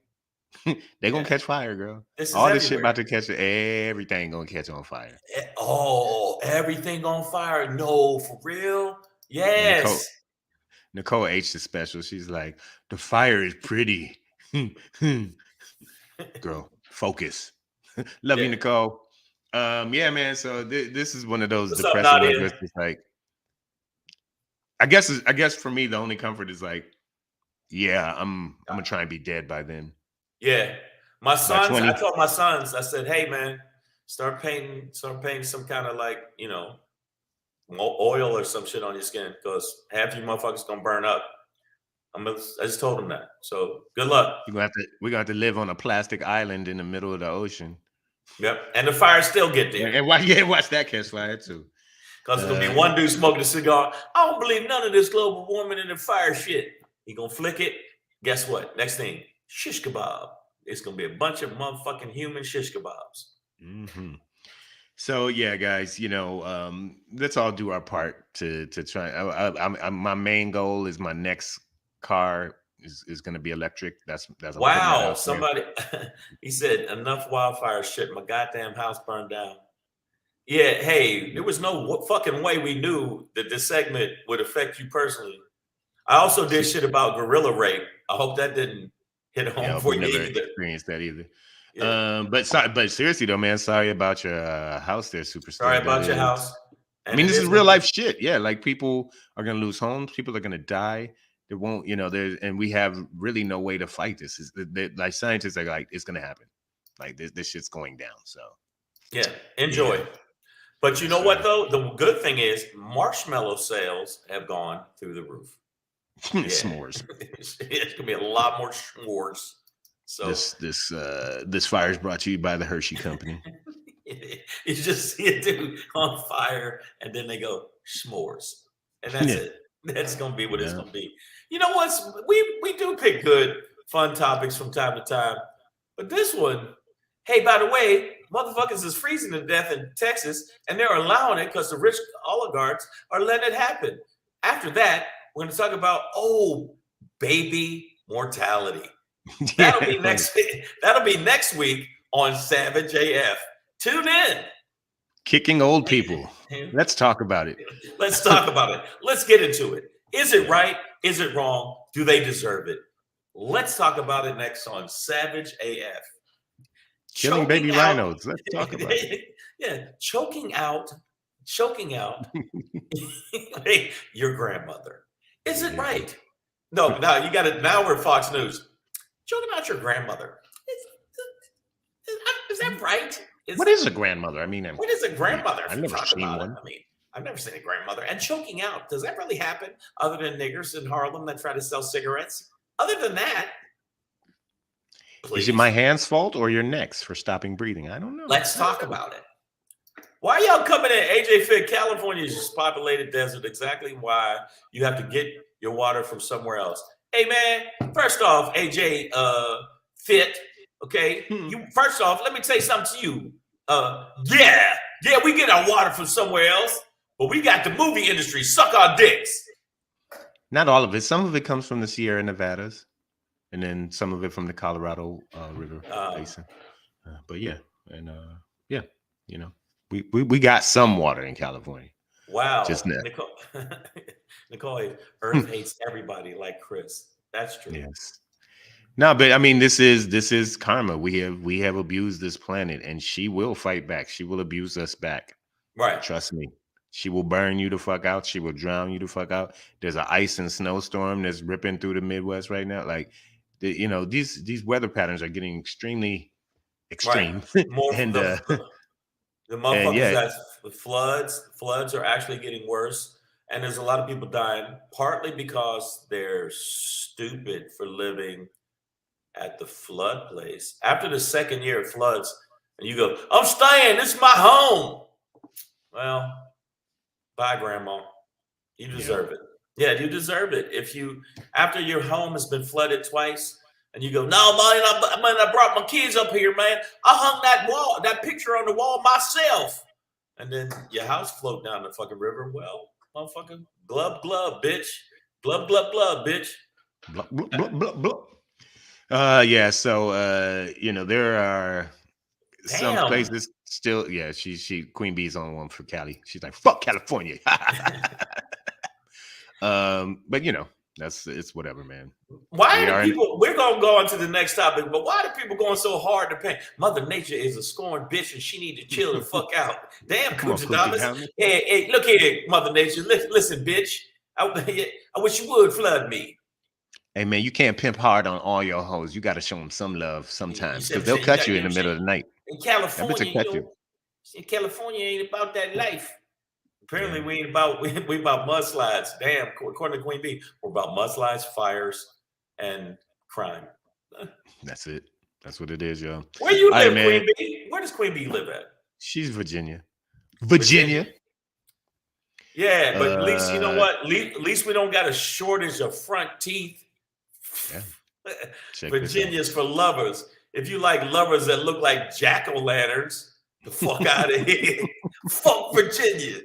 They're going to catch fire, girl. All this shit about to catch, everything going to catch on fire. Oh, everything on fire? No, for real? Yes. Nicole H is special. She's like, the fire is pretty. Girl, focus. Love you, Nicole. Yeah, man. So this is one of those depressing ones. It's like, I guess for me, the only comfort is like, yeah, I'm gonna try and be dead by then. Yeah, my sons. I told my sons, I said, hey man, start painting some kind of like oil or some shit on your skin because half you motherfuckers gonna burn up. I just told them that. So good luck. We're gonna have to live on a plastic island in the middle of the ocean. Yep, and the fire still get there. And watch that catch fire too. Because it's gonna be one dude smoking a cigar. I don't believe none of this global warming and the fire shit. He gonna flick it. Guess what? Next thing, shish kebab. It's gonna be a bunch of motherfucking human shish kebabs. Mm-hmm. So yeah, guys, let's all do our part to try. My main goal is my next car is gonna be electric. That's wow. Somebody he said enough wildfire shit. My goddamn house burned down. Yeah, hey, there was no fucking way we knew that this segment would affect you personally. I also did shit about gorilla rape. I hope that didn't hit home for you either. Experienced that either. Yeah. But seriously though, man, sorry about your house there, Superstar. Sorry about your house. I mean, this is real life shit. Yeah, like people are gonna lose homes, people are gonna die. They won't, and we have really no way to fight this. Like scientists are like, it's gonna happen. Like this shit's going down. So yeah, enjoy. Yeah. But you know what though? The good thing is marshmallow sales have gone through the roof. S'mores. It's gonna be a lot more s'mores. So this fire is brought to you by the Hershey Company. You just see a dude on fire, and then they go s'mores, and that's it. That's gonna be what it's gonna be. You know what? We do pick good, fun topics from time to time, but this one, hey, by the way, motherfuckers is freezing to death in Texas, and they're allowing it because the rich oligarchs are letting it happen. After that, we're going to talk about baby mortality. That'll be next week. That'll be next week on Savage AF. Tune in. Kicking old people. Let's talk about it. Let's talk about it. Let's get into it. Is it right? Is it wrong? Do they deserve it? Let's talk about it next on Savage AF. Killing baby rhinos. Let's talk about it. Yeah, choking out your grandmother. Is it right? No, now you got it. Now we're Fox News. Choking out your grandmother. Is that right? What is a grandmother? I mean, what is a grandmother? I've never seen one. I mean, I've never seen a grandmother. And choking out, does that really happen? Other than niggers in Harlem that try to sell cigarettes? Other than that, Please. Is it my hand's fault or your neck's for stopping breathing? I don't know. Let's talk about it. Why y'all coming in? AJ Fit, California is just populated desert. Exactly why you have to get your water from somewhere else. Hey man, first off, AJ Fit, okay? You first off, let me tell you something to you. Yeah, we get our water from somewhere else, but we got the movie industry suck our dicks. Not all of it. Some of it comes from the Sierra Nevadas, and then some of it from the Colorado River Basin. But yeah, and yeah, you know, we got some water in California. Wow, just now. Nicole, Earth hates everybody like Chris. That's true. Yes. No, but I mean, this is karma. We have abused this planet, and she will fight back. She will abuse us back. Right. Trust me. She will burn you the fuck out. She will drown you the fuck out. There's an ice and snowstorm that's ripping through the Midwest right now. Like, these weather patterns are getting extremely extreme. Right. More and the motherfuckers that's floods are actually getting worse. And there's a lot of people dying, partly because they're stupid for living at the flood place. After the second year of floods, and you go, I'm staying, this is my home. Well, bye, Grandma. You deserve it. Yeah, you deserve it. If you, after your home has been flooded twice, and you go, no, man, I brought my kids up here, man. I hung that picture on the wall myself. And then your house float down the fucking river. Well, motherfucker, glub, glub, bitch. Glub, glub, glub, bitch. Blub, blub, blub, blub, blub. Yeah, so there are some places still, she Queen Bee's on one for Cali. She's like, fuck California. But it's whatever, man. Why are people, we're gonna go on to the next topic, but why are people going so hard to paint? Mother Nature is a scorned bitch and she need to chill the fuck out. Damn, Kuchadamas. Hey, look here, Mother Nature. Listen, bitch. I wish you would flood me. Hey man, you can't pimp hard on all your hoes. You got to show them some love sometimes, because they'll cut you in the middle of the night. In California, in California ain't about that life. Apparently, we ain't about we about mudslides. Damn, according to Queen Bee, we're about mudslides, fires, and crime. That's it. That's what it is, yo. Where you live, Queen Bee? Where does Queen Bee live at? She's Virginia. Virginia. Yeah, but at least you know what? At least we don't got a shortage of front teeth. Yeah. Virginia's for lovers. If you like lovers that look like jack-o'-lanterns, the fuck out of here. Fuck Virginia.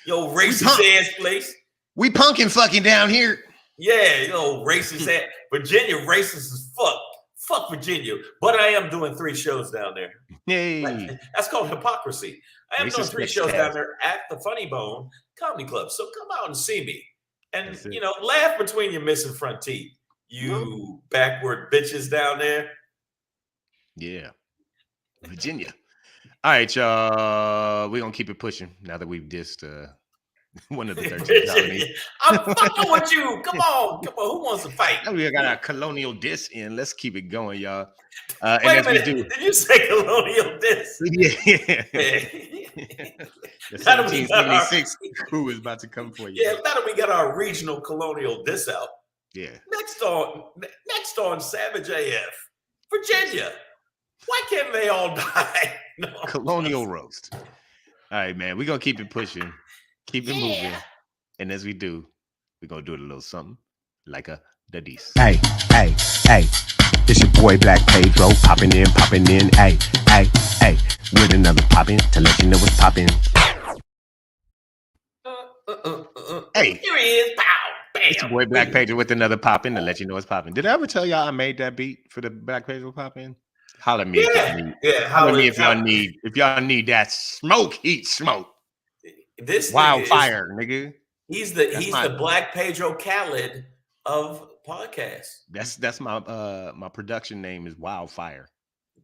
Yo, racist ass place. We punkin' fucking down here. Yeah, racist ass. Virginia racist as fuck. Fuck Virginia. But I am doing 3 shows down there. Yay. That's called hypocrisy. I am doing 3 shows down there at the Funny Bone Comedy Club. So come out and see me. And, laugh between your missing front teeth. You backward bitches down there. Yeah. Virginia. All right, y'all. We're going to keep it pushing now that we've dissed one of the 13 colonies. I'm fucking with you. Come on. Who wants to fight? We got our colonial diss in. Let's keep it going, y'all. Wait a minute. Did you say colonial diss? Yeah. The 1776 crew is about to come for you. Yeah, now that we got our regional colonial diss out. Yeah. Next on Savage AF, Virginia. Why can't they all die? No. Colonial roast. All right, man. We're gonna keep it pushing, keep it moving. And as we do, we're gonna do it a little something like a dadis. Hey. It's your boy Black Pedro popping in. Hey. With another popping to let you know what's popping. Hey. Here he is. Pow. Bam. It's your boy Black Pedro with another pop in to let you know what's popping. Did I ever tell y'all I made that beat for the Black Pedro pop in? Holler at me if y'all need. Yeah, holler at me if y'all need that smoke, heat smoke. This Wildfire, nigga. He's the Black Pedro Khaled of podcasts. That's my my production name is Wildfire.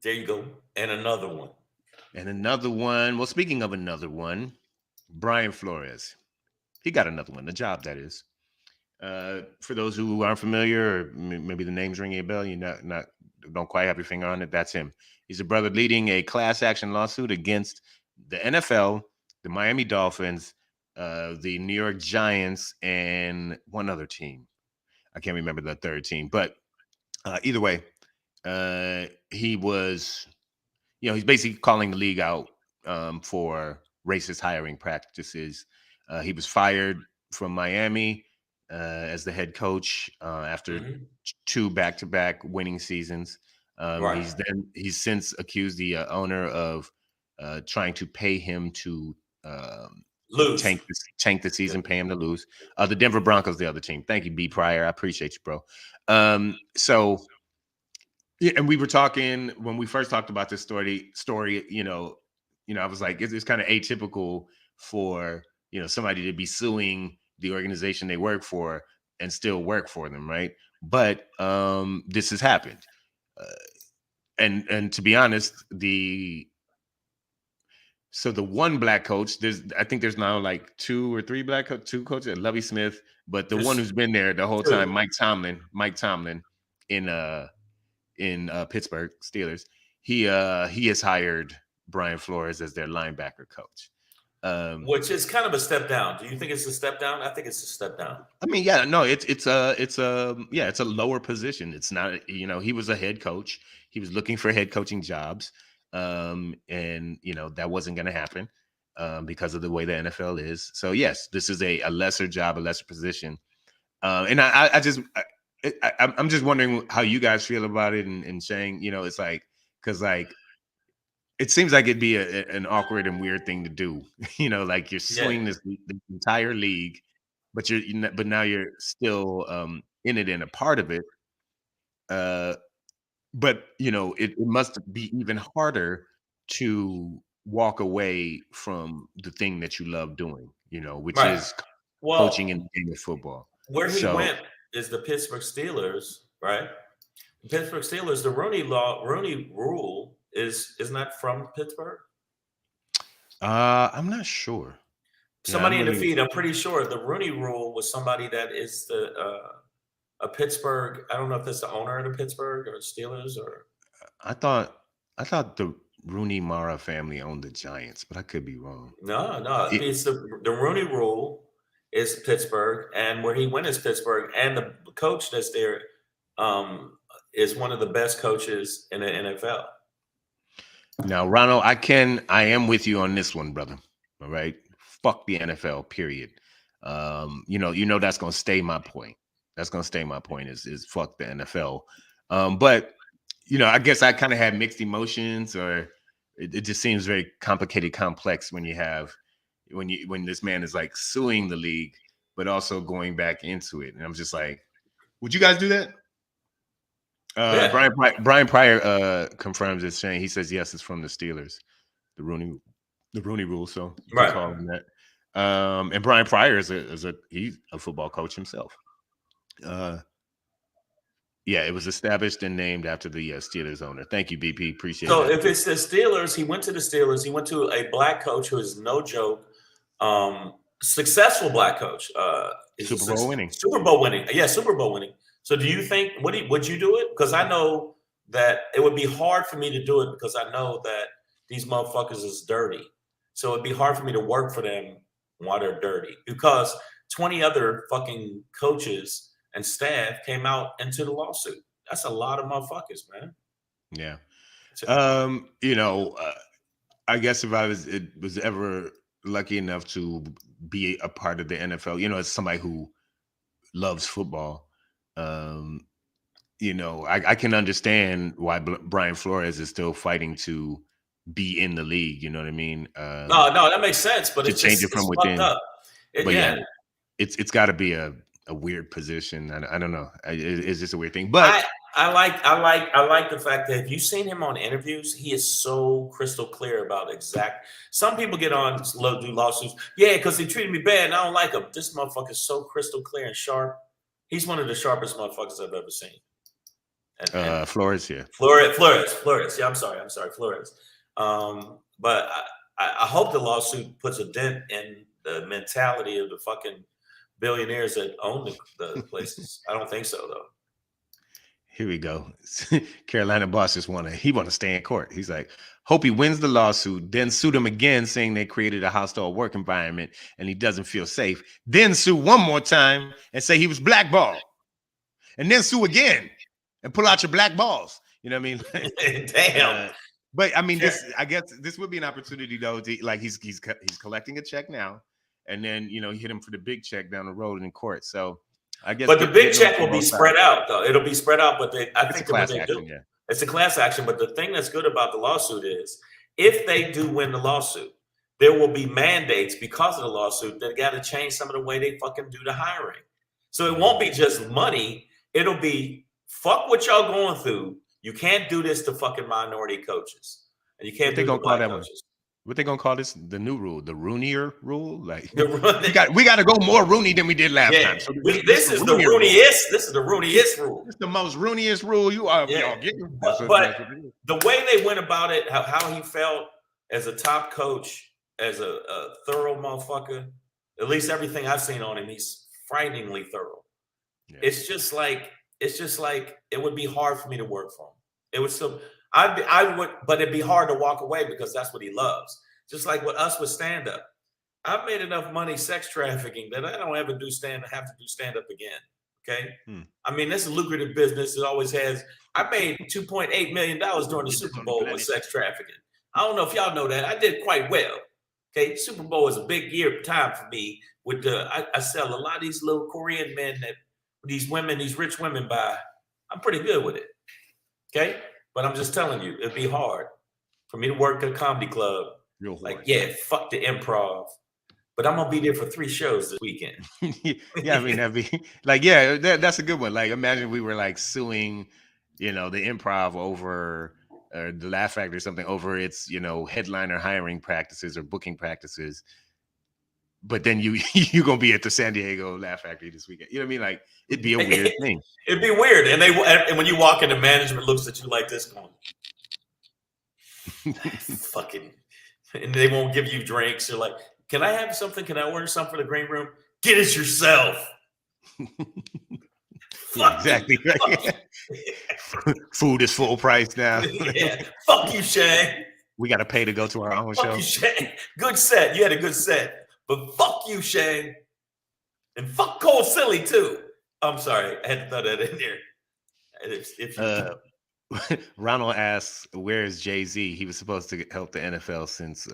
There you go. And another one. Well, speaking of another one, Brian Flores. He got another one. The job, that is. For those who aren't familiar, or maybe the name's ringing a bell, you don't quite have your finger on it. That's him. He's a brother leading a class action lawsuit against the NFL, the Miami Dolphins, the New York Giants, and one other team. I can't remember the third team, but either way, he was, he's basically calling the league out for racist hiring practices. He was fired from Miami as the head coach after Mhm. 2 back-to-back winning seasons. Right. He's since accused the owner of trying to pay him to Lose. tank the season, pay him to lose. The Denver Broncos, the other team. Thank you, B. Pryor. I appreciate you, bro. So. Yeah, and we were talking when we first talked about this story. I was like, it's kind of atypical for somebody to be suing the organization they work for and still work for them, right? But this has happened, and to be honest, the one black coach, I think there's now like 2 or 3 two coaches, Lovie Smith, but the one Just who's been there the whole 2. time, Mike Tomlin, in Pittsburgh Steelers, he has hired Brian Flores as their linebacker coach. Which is kind of a step down. Do you think it's a step down? I think it's a step down. I mean, yeah, no, it's a lower position. It's not, he was a head coach. He was looking for head coaching jobs. And that wasn't going to happen because of the way the NFL is. So yes, this is a lesser job, a lesser position. And I'm just wondering how you guys feel about it, and saying, it's like, because like it seems like it'd be an awkward and weird thing to do, like you're suing this entire league, but but now you're still in it and a part of it. But it must be even harder to walk away from the thing that you love doing, which Right. is Well, coaching in the game of football. where he So went is the Pittsburgh Steelers, right? The Pittsburgh Steelers, the Rooney Rule is not from Pittsburgh. I'm not sure. Somebody in the feed, I'm pretty sure the Rooney Rule was somebody that is a Pittsburgh. I don't know if that's the owner of the Pittsburgh or Steelers or. I thought the Rooney Mara family owned the Giants, but I could be wrong. No, it's the Rooney Rule is Pittsburgh, and where he went is Pittsburgh, and the coach that's there is one of the best coaches in the NFL. Now, Ronald, I am with you on this one, brother. All right, fuck the NFL. Period. That's gonna stay my point. That's gonna stay my point. Is fuck the NFL. But I guess I kind of had mixed emotions, or it just seems very complicated, complex when when this man is like suing the league, but also going back into it. And I'm just like, would you guys do that? Yeah. Brian Pryor confirms it, saying he says yes, it's from the Steelers, the Rooney Rule. So you can call him that. And Brian Pryor he's a football coach himself. Yeah, it was established and named after the Steelers owner. Thank you, BP. Appreciate it. So if it's the Steelers, he went to the Steelers. He went to a black coach who is no joke, successful black coach. Super Bowl winning. Yeah, Super Bowl winning. So do you think, would you do it? Because I know that it would be hard for me to do it because I know that these motherfuckers is dirty. So it'd be hard for me to work for them while they're dirty because 20 other fucking coaches and staff came out into the lawsuit. That's a lot of motherfuckers, man. Yeah. I guess if I was ever lucky enough to be a part of the NFL, as somebody who loves football, I can understand why Brian Flores is still fighting to be in the league. You know what I mean? No, that makes sense, but it's change it from within. Up. It's got to be a weird position. I don't know. It's just a weird thing. But I like the fact that if you've seen him on interviews, he is so crystal clear about exact. Some people get on do lawsuits, because they treated me bad and I don't like him. This motherfucker is so crystal clear and sharp. He's one of the sharpest motherfuckers I've ever seen. And Flores, yeah. Flores. Yeah, I'm sorry, Flores. But I hope the lawsuit puts a dent in the mentality of the fucking billionaires that own the places. I don't think so, though. Here we go. Carolina boss just want to stay in court. He's like, hope he wins the lawsuit, then sue them again, saying they created a hostile work environment and he doesn't feel safe. Then sue one more time and say he was blackballed. And then sue again and pull out your black balls. You know what I mean? Damn. But I mean, I guess this would be an opportunity though. Like he's collecting a check now, and then you hit him for the big check down the road in court. So I guess. But the big check will be spread out, though. It'll be spread out. But I think what they do, it's a class action. But the thing that's good about the lawsuit is, if they do win the lawsuit, there will be mandates because of the lawsuit that got to change some of the way they fucking do the hiring. So it won't be just money. It'll be fuck what y'all going through. You can't do this to fucking minority coaches, and you can't do it to black coaches. What they gonna call this? The new rule, the Roonier rule? Like we got to go more Rooney than we did last time. So this is the Rooneyest. This is the Rooneyest rule. It's the most Rooneyest rule you are getting. But the way they went about it, how he felt as a top coach, as a thorough motherfucker. At least everything I've seen on him, he's frighteningly thorough. Yeah. It's just like it would be hard for me to work for him. It was so I would, but it'd be hard to walk away because that's what he loves. Just like with us with stand up, I've made enough money sex trafficking that I don't ever have to do stand up again. Okay, I mean this is a lucrative business. It always has. I made $2.8 million during the Super Bowl with sex trafficking. I don't know if y'all know that. I did quite well. Okay, Super Bowl is a big time for me. With I sell a lot of these little Korean men that these rich women buy. I'm pretty good with it. Okay, but I'm just telling you, it'd be hard for me to work at a comedy club. Real hard. Like, fuck the improv. But I'm gonna be there for 3 shows this weekend. Yeah, I mean that'd be like, that's a good one. Like, imagine we were like suing, the improv over the Laugh Factory or something over its, headliner hiring practices or booking practices. But then you gonna be at the San Diego Laugh Factory this weekend. You know what I mean? Like, it'd be a weird thing. It'd be weird, and when you walk into management, looks at you like this, going, fucking, and they won't give you drinks. They're like, "Can I have something? Can I order something for the green room? Get it yourself." Yeah, exactly. Right. Food is full price now. Yeah. Fuck you, Shang. We got to pay to go to our own show. Fuck you, Shang. Good set. You had a good set. But fuck you, Shang. And fuck Cole Silly, too. I'm sorry. I had to throw that in there. Ronald asks, where is Jay-Z? He was supposed to help the NFL since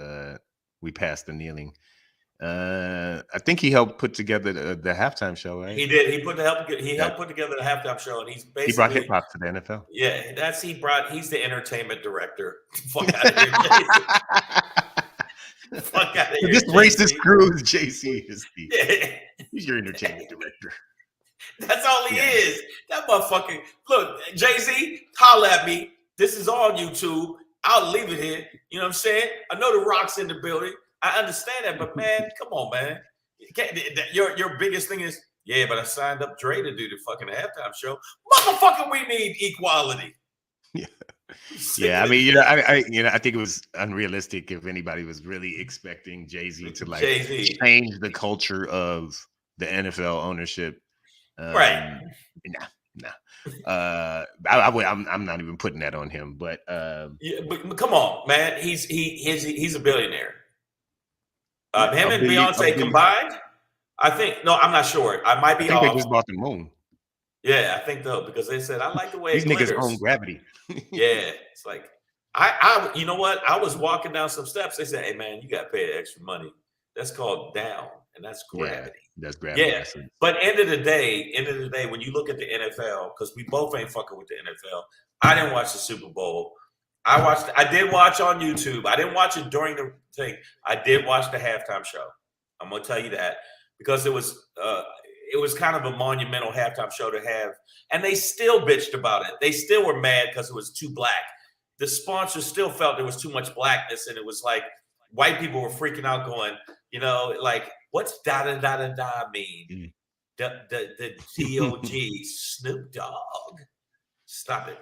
we passed the kneeling. I think he helped put together the halftime show, right? He did. He helped put together the halftime show, and he brought hip hop to the NFL. Yeah, he's the entertainment director. Fuck out of here. Fuck out of here. This racist crew is Jay-Z. He's your entertainment director. That's all he is. That motherfucking look, Jay-Z, holla at me. This is on YouTube. I'll leave it here. You know what I'm saying? I know the Rock's in the building. I understand that, but man, come on, man. Your biggest thing is, but I signed up Dre to do the fucking halftime show. Motherfucker, we need equality. Yeah, I mean, I think it was unrealistic if anybody was really expecting Jay-Z to change the culture of the NFL ownership. Right. Nah. I'm not even putting that on him, but but come on, man. He's a billionaire. Him and Beyonce combined, I think. No, I'm not sure. I might be off. They just bought the moon. Yeah, I think though, because they said I like the way these niggas own gravity. Yeah, it's like I you know what? I was walking down some steps. They said, "Hey man, you got to pay the extra money. That's called down, and that's gravity." Yeah, that's gravity. Yeah, but end of the day, when you look at the NFL, because we both ain't fucking with the NFL. I didn't watch the Super Bowl. I did watch on YouTube. I didn't watch it during the thing. I did watch the halftime show. I'm gonna tell you that because it was kind of a monumental halftime show to have, and they still bitched about it. They still were mad because it was too black. The sponsors still felt there was too much blackness, and it was like white people were freaking out, going, like, what's da da da da da mean? The DOG, Snoop Dogg. Stop it.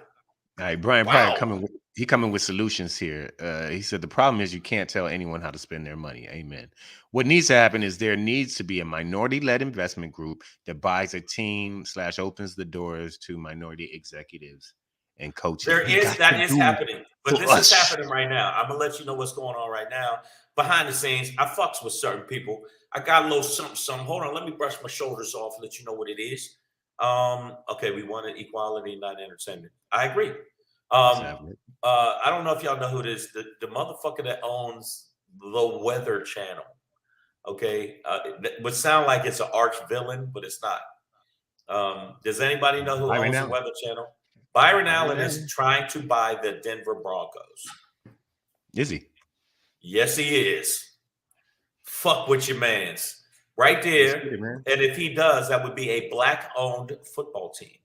All right, Brian Pryor coming with solutions here. He said the problem is you can't tell anyone how to spend their money. Amen. What needs to happen is there needs to be a minority-led investment group that buys a team / opens the doors to minority executives and coaches. That is happening, but this is happening right now. I'm gonna let you know what's going on right now behind the scenes. I fucks with certain people. I got a little something. Hold on, let me brush my shoulders off and let you know what it is. Okay, we wanted equality, not entertainment. I agree. I don't know if y'all know who it is. The motherfucker that owns the Weather Channel. Okay, that would sound like it's an arch villain, but it's not. Does anybody know who owns the Weather Channel? Byron Allen is trying to buy the Denver Broncos. Is he? Yes, he is. Fuck with your mans. Right there. And if he does, that would be a black-owned football team.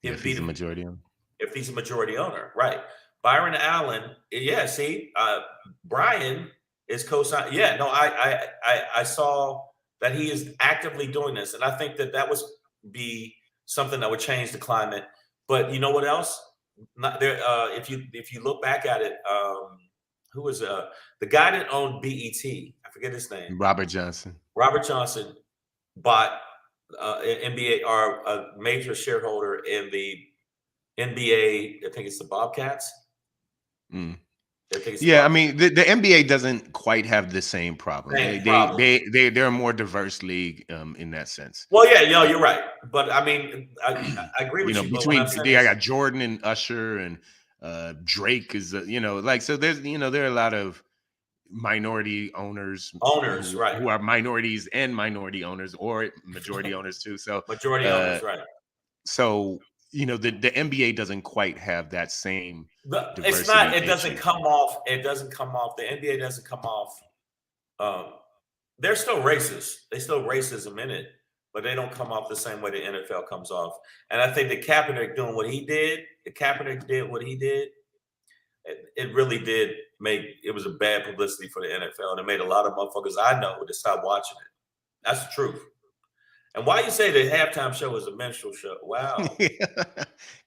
If he's a majority owner. If he's a majority owner, right. Byron Allen, yeah, see, Brian is co-signing. Yeah, no, I saw that he is actively doing this. And I think that would be something that would change the climate. But you know what else? Not there. If you look back at it, who was the guy that owned BET? I forget his name. Robert Johnson. Robert Johnson bought NBA, or a major shareholder in the NBA. I think it's the Bobcats. Yeah, I mean the NBA doesn't quite have the same problem. They're a more diverse league in that sense. Well, yeah, you're right. But I mean, I agree with you. Between I got Jordan and Usher and Drake is so there's there are a lot of minority owners right, who are minorities and minority owners or majority owners too. So majority owners, right. So the NBA doesn't quite have that same. It's not. It doesn't come off. It doesn't come off. The NBA doesn't come off. They're still racist. They still racism in it, but they don't come off the same way the NFL comes off. And I think that Kaepernick doing what he did. Kaepernick did what he did. It really did make. It was a bad publicity for the NFL, and it made a lot of motherfuckers I know to stop watching it. That's the truth. And why you say the halftime show is a minstrel show? Wow.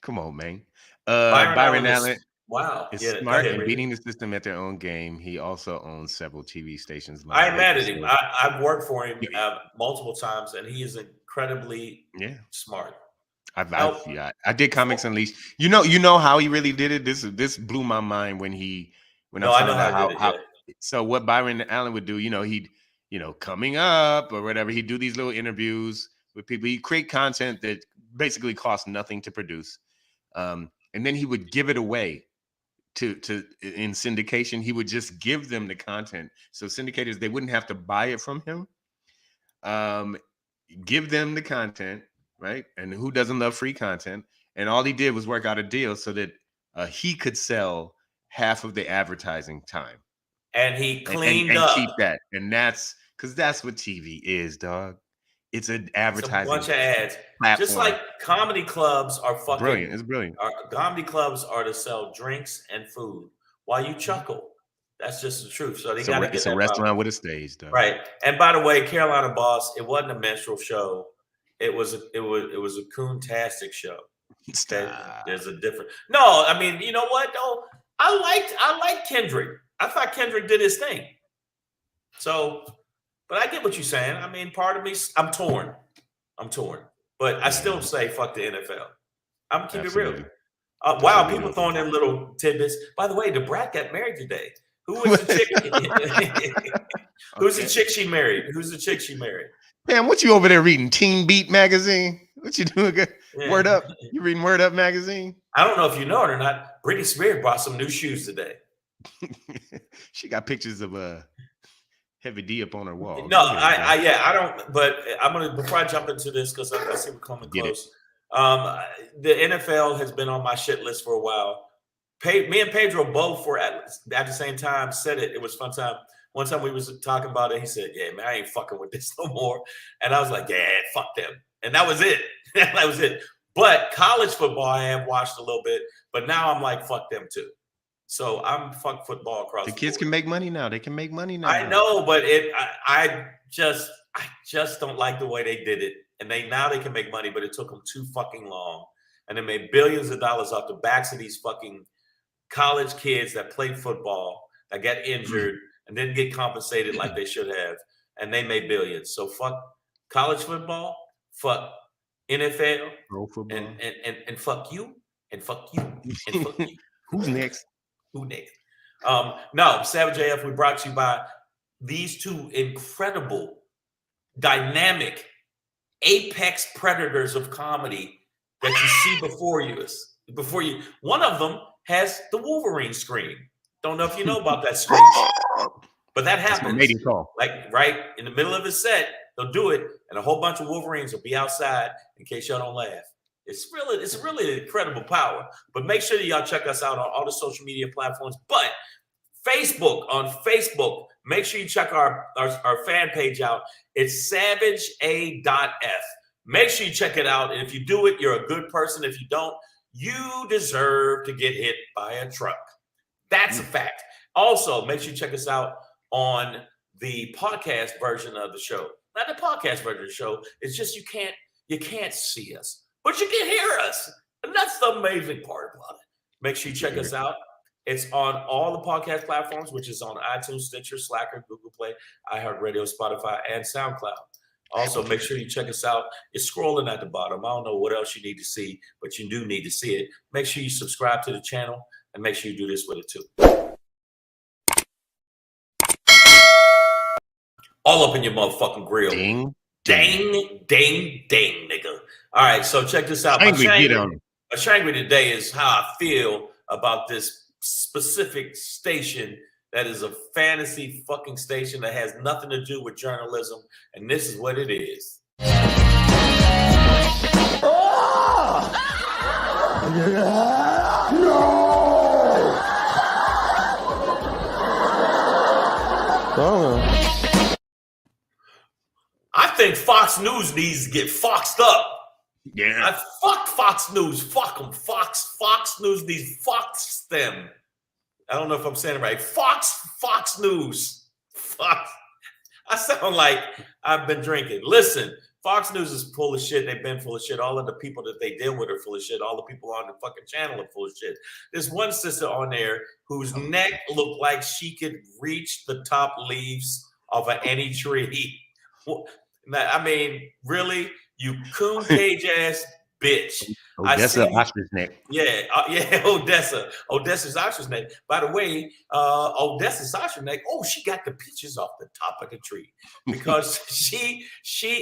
Come on, man. Byron Allen. Wow. Is smart and beating the system at their own game. He also owns several TV stations. I ain't mad at him. I've worked for him multiple times, and he is incredibly smart. I did Comics Unleashed. You know how he really did it. This blew my mind when I found out how. So what Byron Allen would do, he'd coming up or whatever, he'd do these little interviews with people. He'd create content that basically cost nothing to produce, and then he would give it away to in syndication. He would just give them the content, so syndicators, they wouldn't have to buy it from him. Give them the content. Right. And who doesn't love free content? And all he did was work out a deal so that he could sell half of the advertising time. And he cleaned up. Keep that. And that's because that's what TV is, dog. It's an advertising. It's a bunch of ads. Platform. Just like comedy clubs are fucking brilliant. It's brilliant. Comedy clubs are to sell drinks and food while you chuckle. That's just the truth. So they got to get It's a restaurant with a stage, though. Right. And by the way, Carolina Boss, it wasn't a minstrel show. It was a coon-tastic show. There's a different. No, I mean, you know what? No, I liked Kendrick. I thought Kendrick did his thing. So, but I get what you're saying. I mean, part of me, I'm torn. But I still say fuck the NFL. I'm keeping it real. Wow, people throwing in little tidbits. By the way, the brat got married today. Who was the chick? Who's the chick she married? Who's the chick she married? Man, what you over there reading? Teen Beat magazine? What you doing? Yeah. Word Up? You reading Word Up magazine? I don't know if you know it or not. Britney Spears bought some new shoes today. She got pictures of Heavy D up on her wall. No, I don't. But I'm gonna before I jump into this because I see we're coming close. The NFL has been on my shit list for a while. Me and Pedro both were at the same time. Said it. It was a fun time. One time we was talking about it, he said, "Yeah, man, I ain't fucking with this no more." And I was like, "Yeah, fuck them." And that was it. That was it. But college football, I have watched a little bit, but now I'm like, fuck them too. So I'm fuck football across the board. Kids can make money now. They can make money now. I know, but I just don't like the way they did it. And now they can make money, but it took them too fucking long. And they made billions of dollars off the backs of these fucking college kids that played football, that got injured, and didn't get compensated like they should have, and they made billions. So fuck college football, fuck NFL, pro football, and fuck you, and fuck you, and fuck you. Who's next? Who next? No, Savage AF, we brought to you by these two incredible, dynamic, apex predators of comedy that you see before you. One of them has the Wolverine scream. Don't know if you know about that screech, but that happens. Mating call. Like right in the middle of his set, they'll do it, and a whole bunch of Wolverines will be outside in case y'all don't laugh. It's really incredible power. But make sure that y'all check us out on all the social media platforms. But on Facebook, make sure you check our fan page out. It's SavageA.f. Make sure you check it out. And if you do it, you're a good person. If you don't, you deserve to get hit by a truck. That's a fact. Also, make sure you check us out on the podcast version of the show. Not the podcast version of the show. It's just you can't see us, but you can hear us. And that's the amazing part about it. Make sure you check us out. It's on all the podcast platforms, which is on iTunes, Stitcher, Slacker, Google Play, iHeartRadio, Spotify, and SoundCloud. Also, make sure you check us out. It's scrolling at the bottom. I don't know what else you need to see, but you do need to see it. Make sure you subscribe to the channel, and make sure you do this with it too. All up in your motherfucking grill. Ding. Ding, ding, ding, nigga. All right, so check this out. Shangry today is how I feel about this specific station that is a fantasy fucking station that has nothing to do with journalism, and this is what it is. I think Fox News needs to get foxed up. Yeah. Fuck Fox News. Fuck them. Fox News needs fox them. I don't know if I'm saying it right. Fox News. Fox. I sound like I've been drinking. Listen, Fox News is full of shit. They've been full of shit. All of the people that they deal with are full of shit. All the people on the fucking channel are full of shit. There's one sister on there whose neck looked like she could reach the top leaves of any tree. I mean, really? You coon cage ass bitch. Odessa ostrich neck. Yeah, Odessa's ostrich neck. By the way, Odessa's ostrich neck. Oh, she got the peaches off the top of the tree because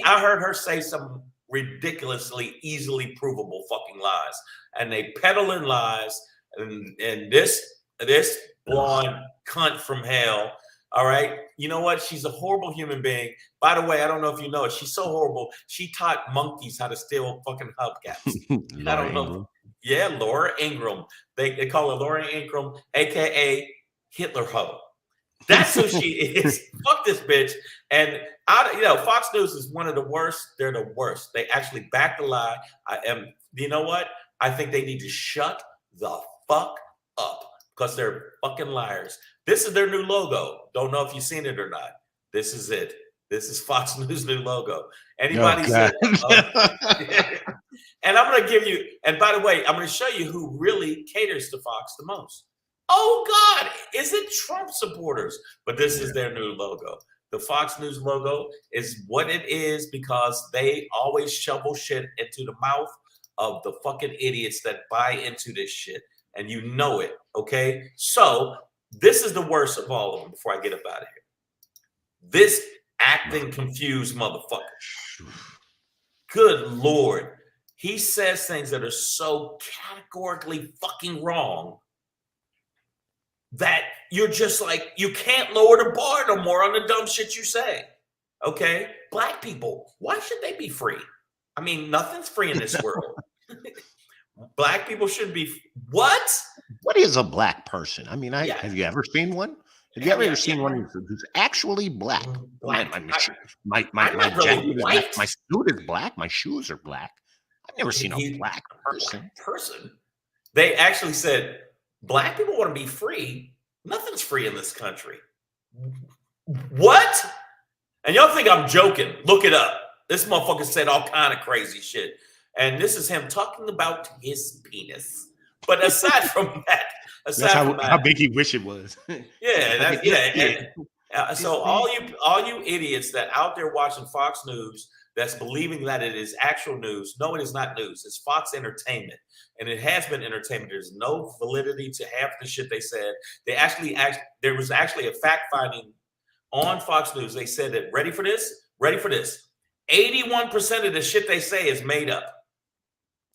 I heard her say some ridiculously easily provable fucking lies, and they peddling lies. And this blonde cunt from hell. All right. You know what? She's a horrible human being. By the way, I don't know if you know it. She's so horrible. She taught monkeys how to steal fucking hubcaps. I don't know. Yeah, Laura Ingraham. They call her Laura Ingraham, a.k.a. Hitler Ho. That's who she is. Fuck this bitch. And, Fox News is one of the worst. They're the worst. They actually back the lie. You know what? I think they need to shut the fuck up because they're fucking liars. This is their new logo. Don't know if you've seen it or not. This is it. This is Fox News' new logo. Anybody said, and I'm going to give you, and by the way, I'm going to show you who really caters to Fox the most. Oh, God, is it Trump supporters? But this is their new logo. The Fox News logo is what it is because they always shovel shit into the mouth of the fucking idiots that buy into this shit. And you know it, okay? So this is the worst of all of them before I get up out of here. This acting confused motherfucker. Good Lord. He says things that are so categorically fucking wrong that you're just like, you can't lower the bar no more on the dumb shit you say, okay? Black people, why should they be free? I mean, nothing's free in this world. Black people shouldn't be. What? What is a black person? I mean, have you ever seen one? Have you ever seen one who's actually black? My jacket, my suit is black. My shoes are black. I've never seen a black person. They actually said black people want to be free. Nothing's free in this country. What? And y'all think I'm joking? Look it up. This motherfucker said all kind of crazy shit. And this is him talking about his penis. But aside from that, how big he wish it was. So all you idiots that out there watching Fox News that's believing that it is actual news, no, it is not news. It's Fox Entertainment, and it has been entertainment. There's no validity to half the shit they said. There was actually a fact finding on Fox News. They said that ready for this. 81% of the shit they say is made up.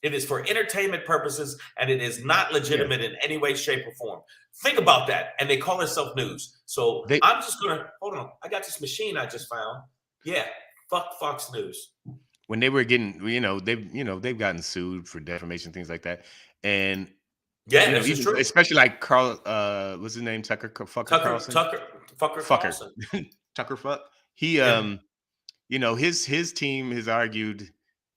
It is for entertainment purposes, and it is not legitimate in any way, shape, or form. Think about that. And they call themselves news. So I'm just going to, hold on. I got this machine I just found. Yeah, fuck Fox News. When they were getting, they've gotten sued for defamation, things like that. And yeah, this is true. Especially like Carl, what's his name? Tucker Carlson? Carlson. Tucker Fuck. He, his team has argued,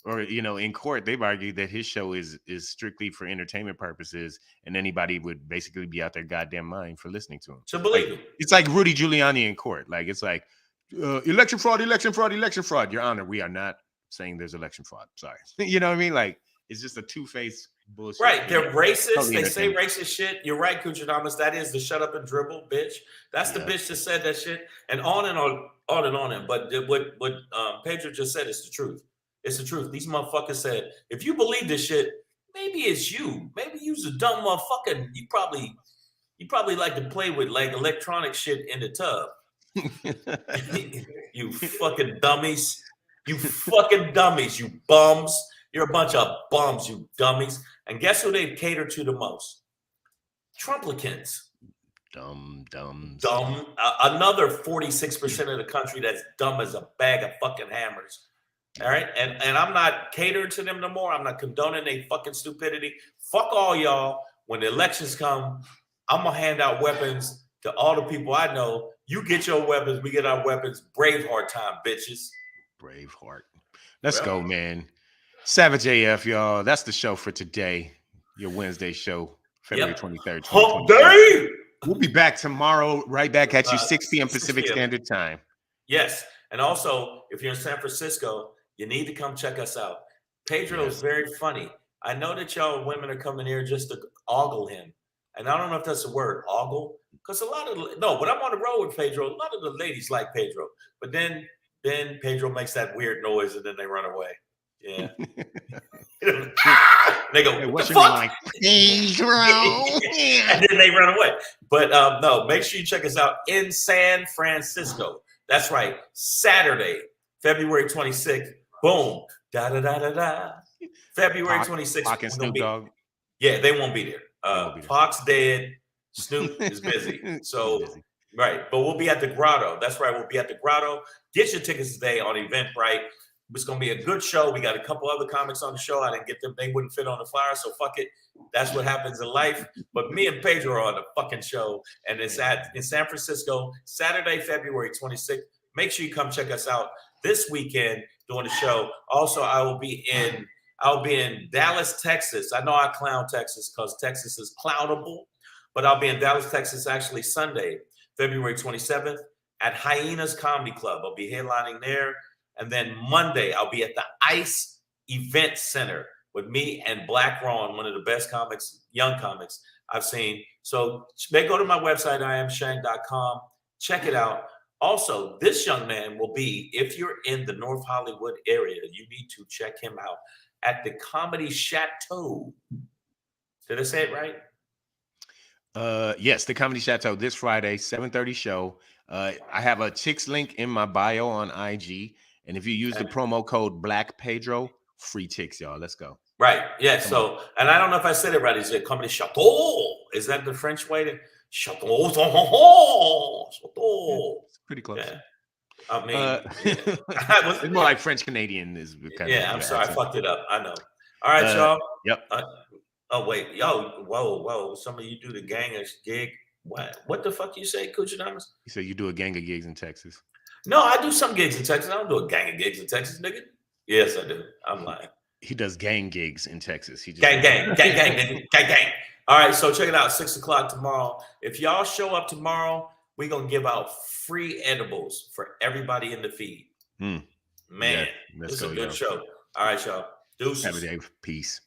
or in court they've argued that his show is strictly for entertainment purposes, and anybody would basically be out their goddamn mind for listening to him. So believe it. It's like Rudy Giuliani in court. Like it's like election fraud. Your Honor, we are not saying there's election fraud. Sorry. You know what I mean? Like it's just a two-faced bullshit. Right. They're racist. Totally they say racist shit. You're right, Kuchinamas. That is the shut up and dribble bitch. That's the bitch that said that shit. And on and on and on. But what Pedro just said is the truth. It's the truth. These motherfuckers said, if you believe this shit, maybe it's you. Maybe you's a dumb motherfucker. You probably like to play with like electronic shit in the tub. You fucking dummies. You fucking dummies. You bums. You're a bunch of bums, you dummies. And guess who they cater to the most? Trumplicans. Dumb. Another 46% of the country that's dumb as a bag of fucking hammers. All right. And I'm not catering to them no more. I'm not condoning their fucking stupidity. Fuck all y'all. When the elections come, I'm going to hand out weapons to all the people I know. You get your weapons. We get our weapons. Braveheart time, bitches. Braveheart. Let's go, man. Savage AF, y'all. That's the show for today. Your Wednesday show, February 23rd. Hump day. We'll be back tomorrow, right back at you, 6 p.m. Pacific Standard Time. Yes. And also, if you're in San Francisco, you need to come check us out. Pedro is very funny. I know that y'all women are coming here just to ogle him. And I don't know if that's a word, ogle. Because when I'm on the road with Pedro, a lot of the ladies like Pedro. But then Pedro makes that weird noise and then they run away. Yeah. They go, hey, what the fuck? Like, Pedro. And then they run away. But no, make sure you check us out in San Francisco. That's right. Saturday, February 26th. Boom. February 26th. Pac and Snoop Dogg. Yeah, they won't be there. Pac's dead. Snoop is busy. So, right. But we'll be at the Grotto. That's right. We'll be at the Grotto. Get your tickets today on Eventbrite. It's going to be a good show. We got a couple other comics on the show. I didn't get them. They wouldn't fit on the flyer, so fuck it. That's what happens in life. But me and Pedro are on the fucking show, and it's in San Francisco, Saturday, February 26th. Make sure you come check us out this weekend doing the show. Also, I'll be in Dallas, Texas. I know I clown Texas because Texas is clownable, but I'll be in Dallas, Texas actually Sunday, February 27th at Hyenas Comedy Club. I'll be headlining there. And then Monday, I'll be at the ICE Event Center with me and Black Ron, one of the best comics, young comics I've seen. So go to my website, iamshang.com. Check it out. Also, this young man will be, if you're in the North Hollywood area, you need to check him out at the Comedy Chateau. Did I say it right? Yes, the Comedy Chateau this Friday, 7:30 show. I have a Chicks link in my bio on IG. And if you use the promo code Black Pedro, free ticks, y'all. Let's go. Right. Yeah. So, and I don't know if I said it right. Is it Comedy Chateau? Is that the French way to Chateau? Chateau. It's pretty close. Yeah. I mean, it's more like French Canadian. I'm sorry. I fucked it up. I know. All right, y'all. Yep. Oh, wait. Yo, whoa. Some of you do the gangers gig. What the fuck you say, Kuchinamas? You say you do a gang of gigs in Texas. No, I do some gigs in Texas. I don't do a gang of gigs in Texas, nigga. Yes, I do. I'm lying. He does gang gigs in Texas. He just gang, nigga. Gang. All right, so check it out. 6 o'clock tomorrow. If y'all show up tomorrow, we're going to give out free edibles for everybody in the feed. Man, this is a good show. All right, y'all. Deuces. Have a day. Peace.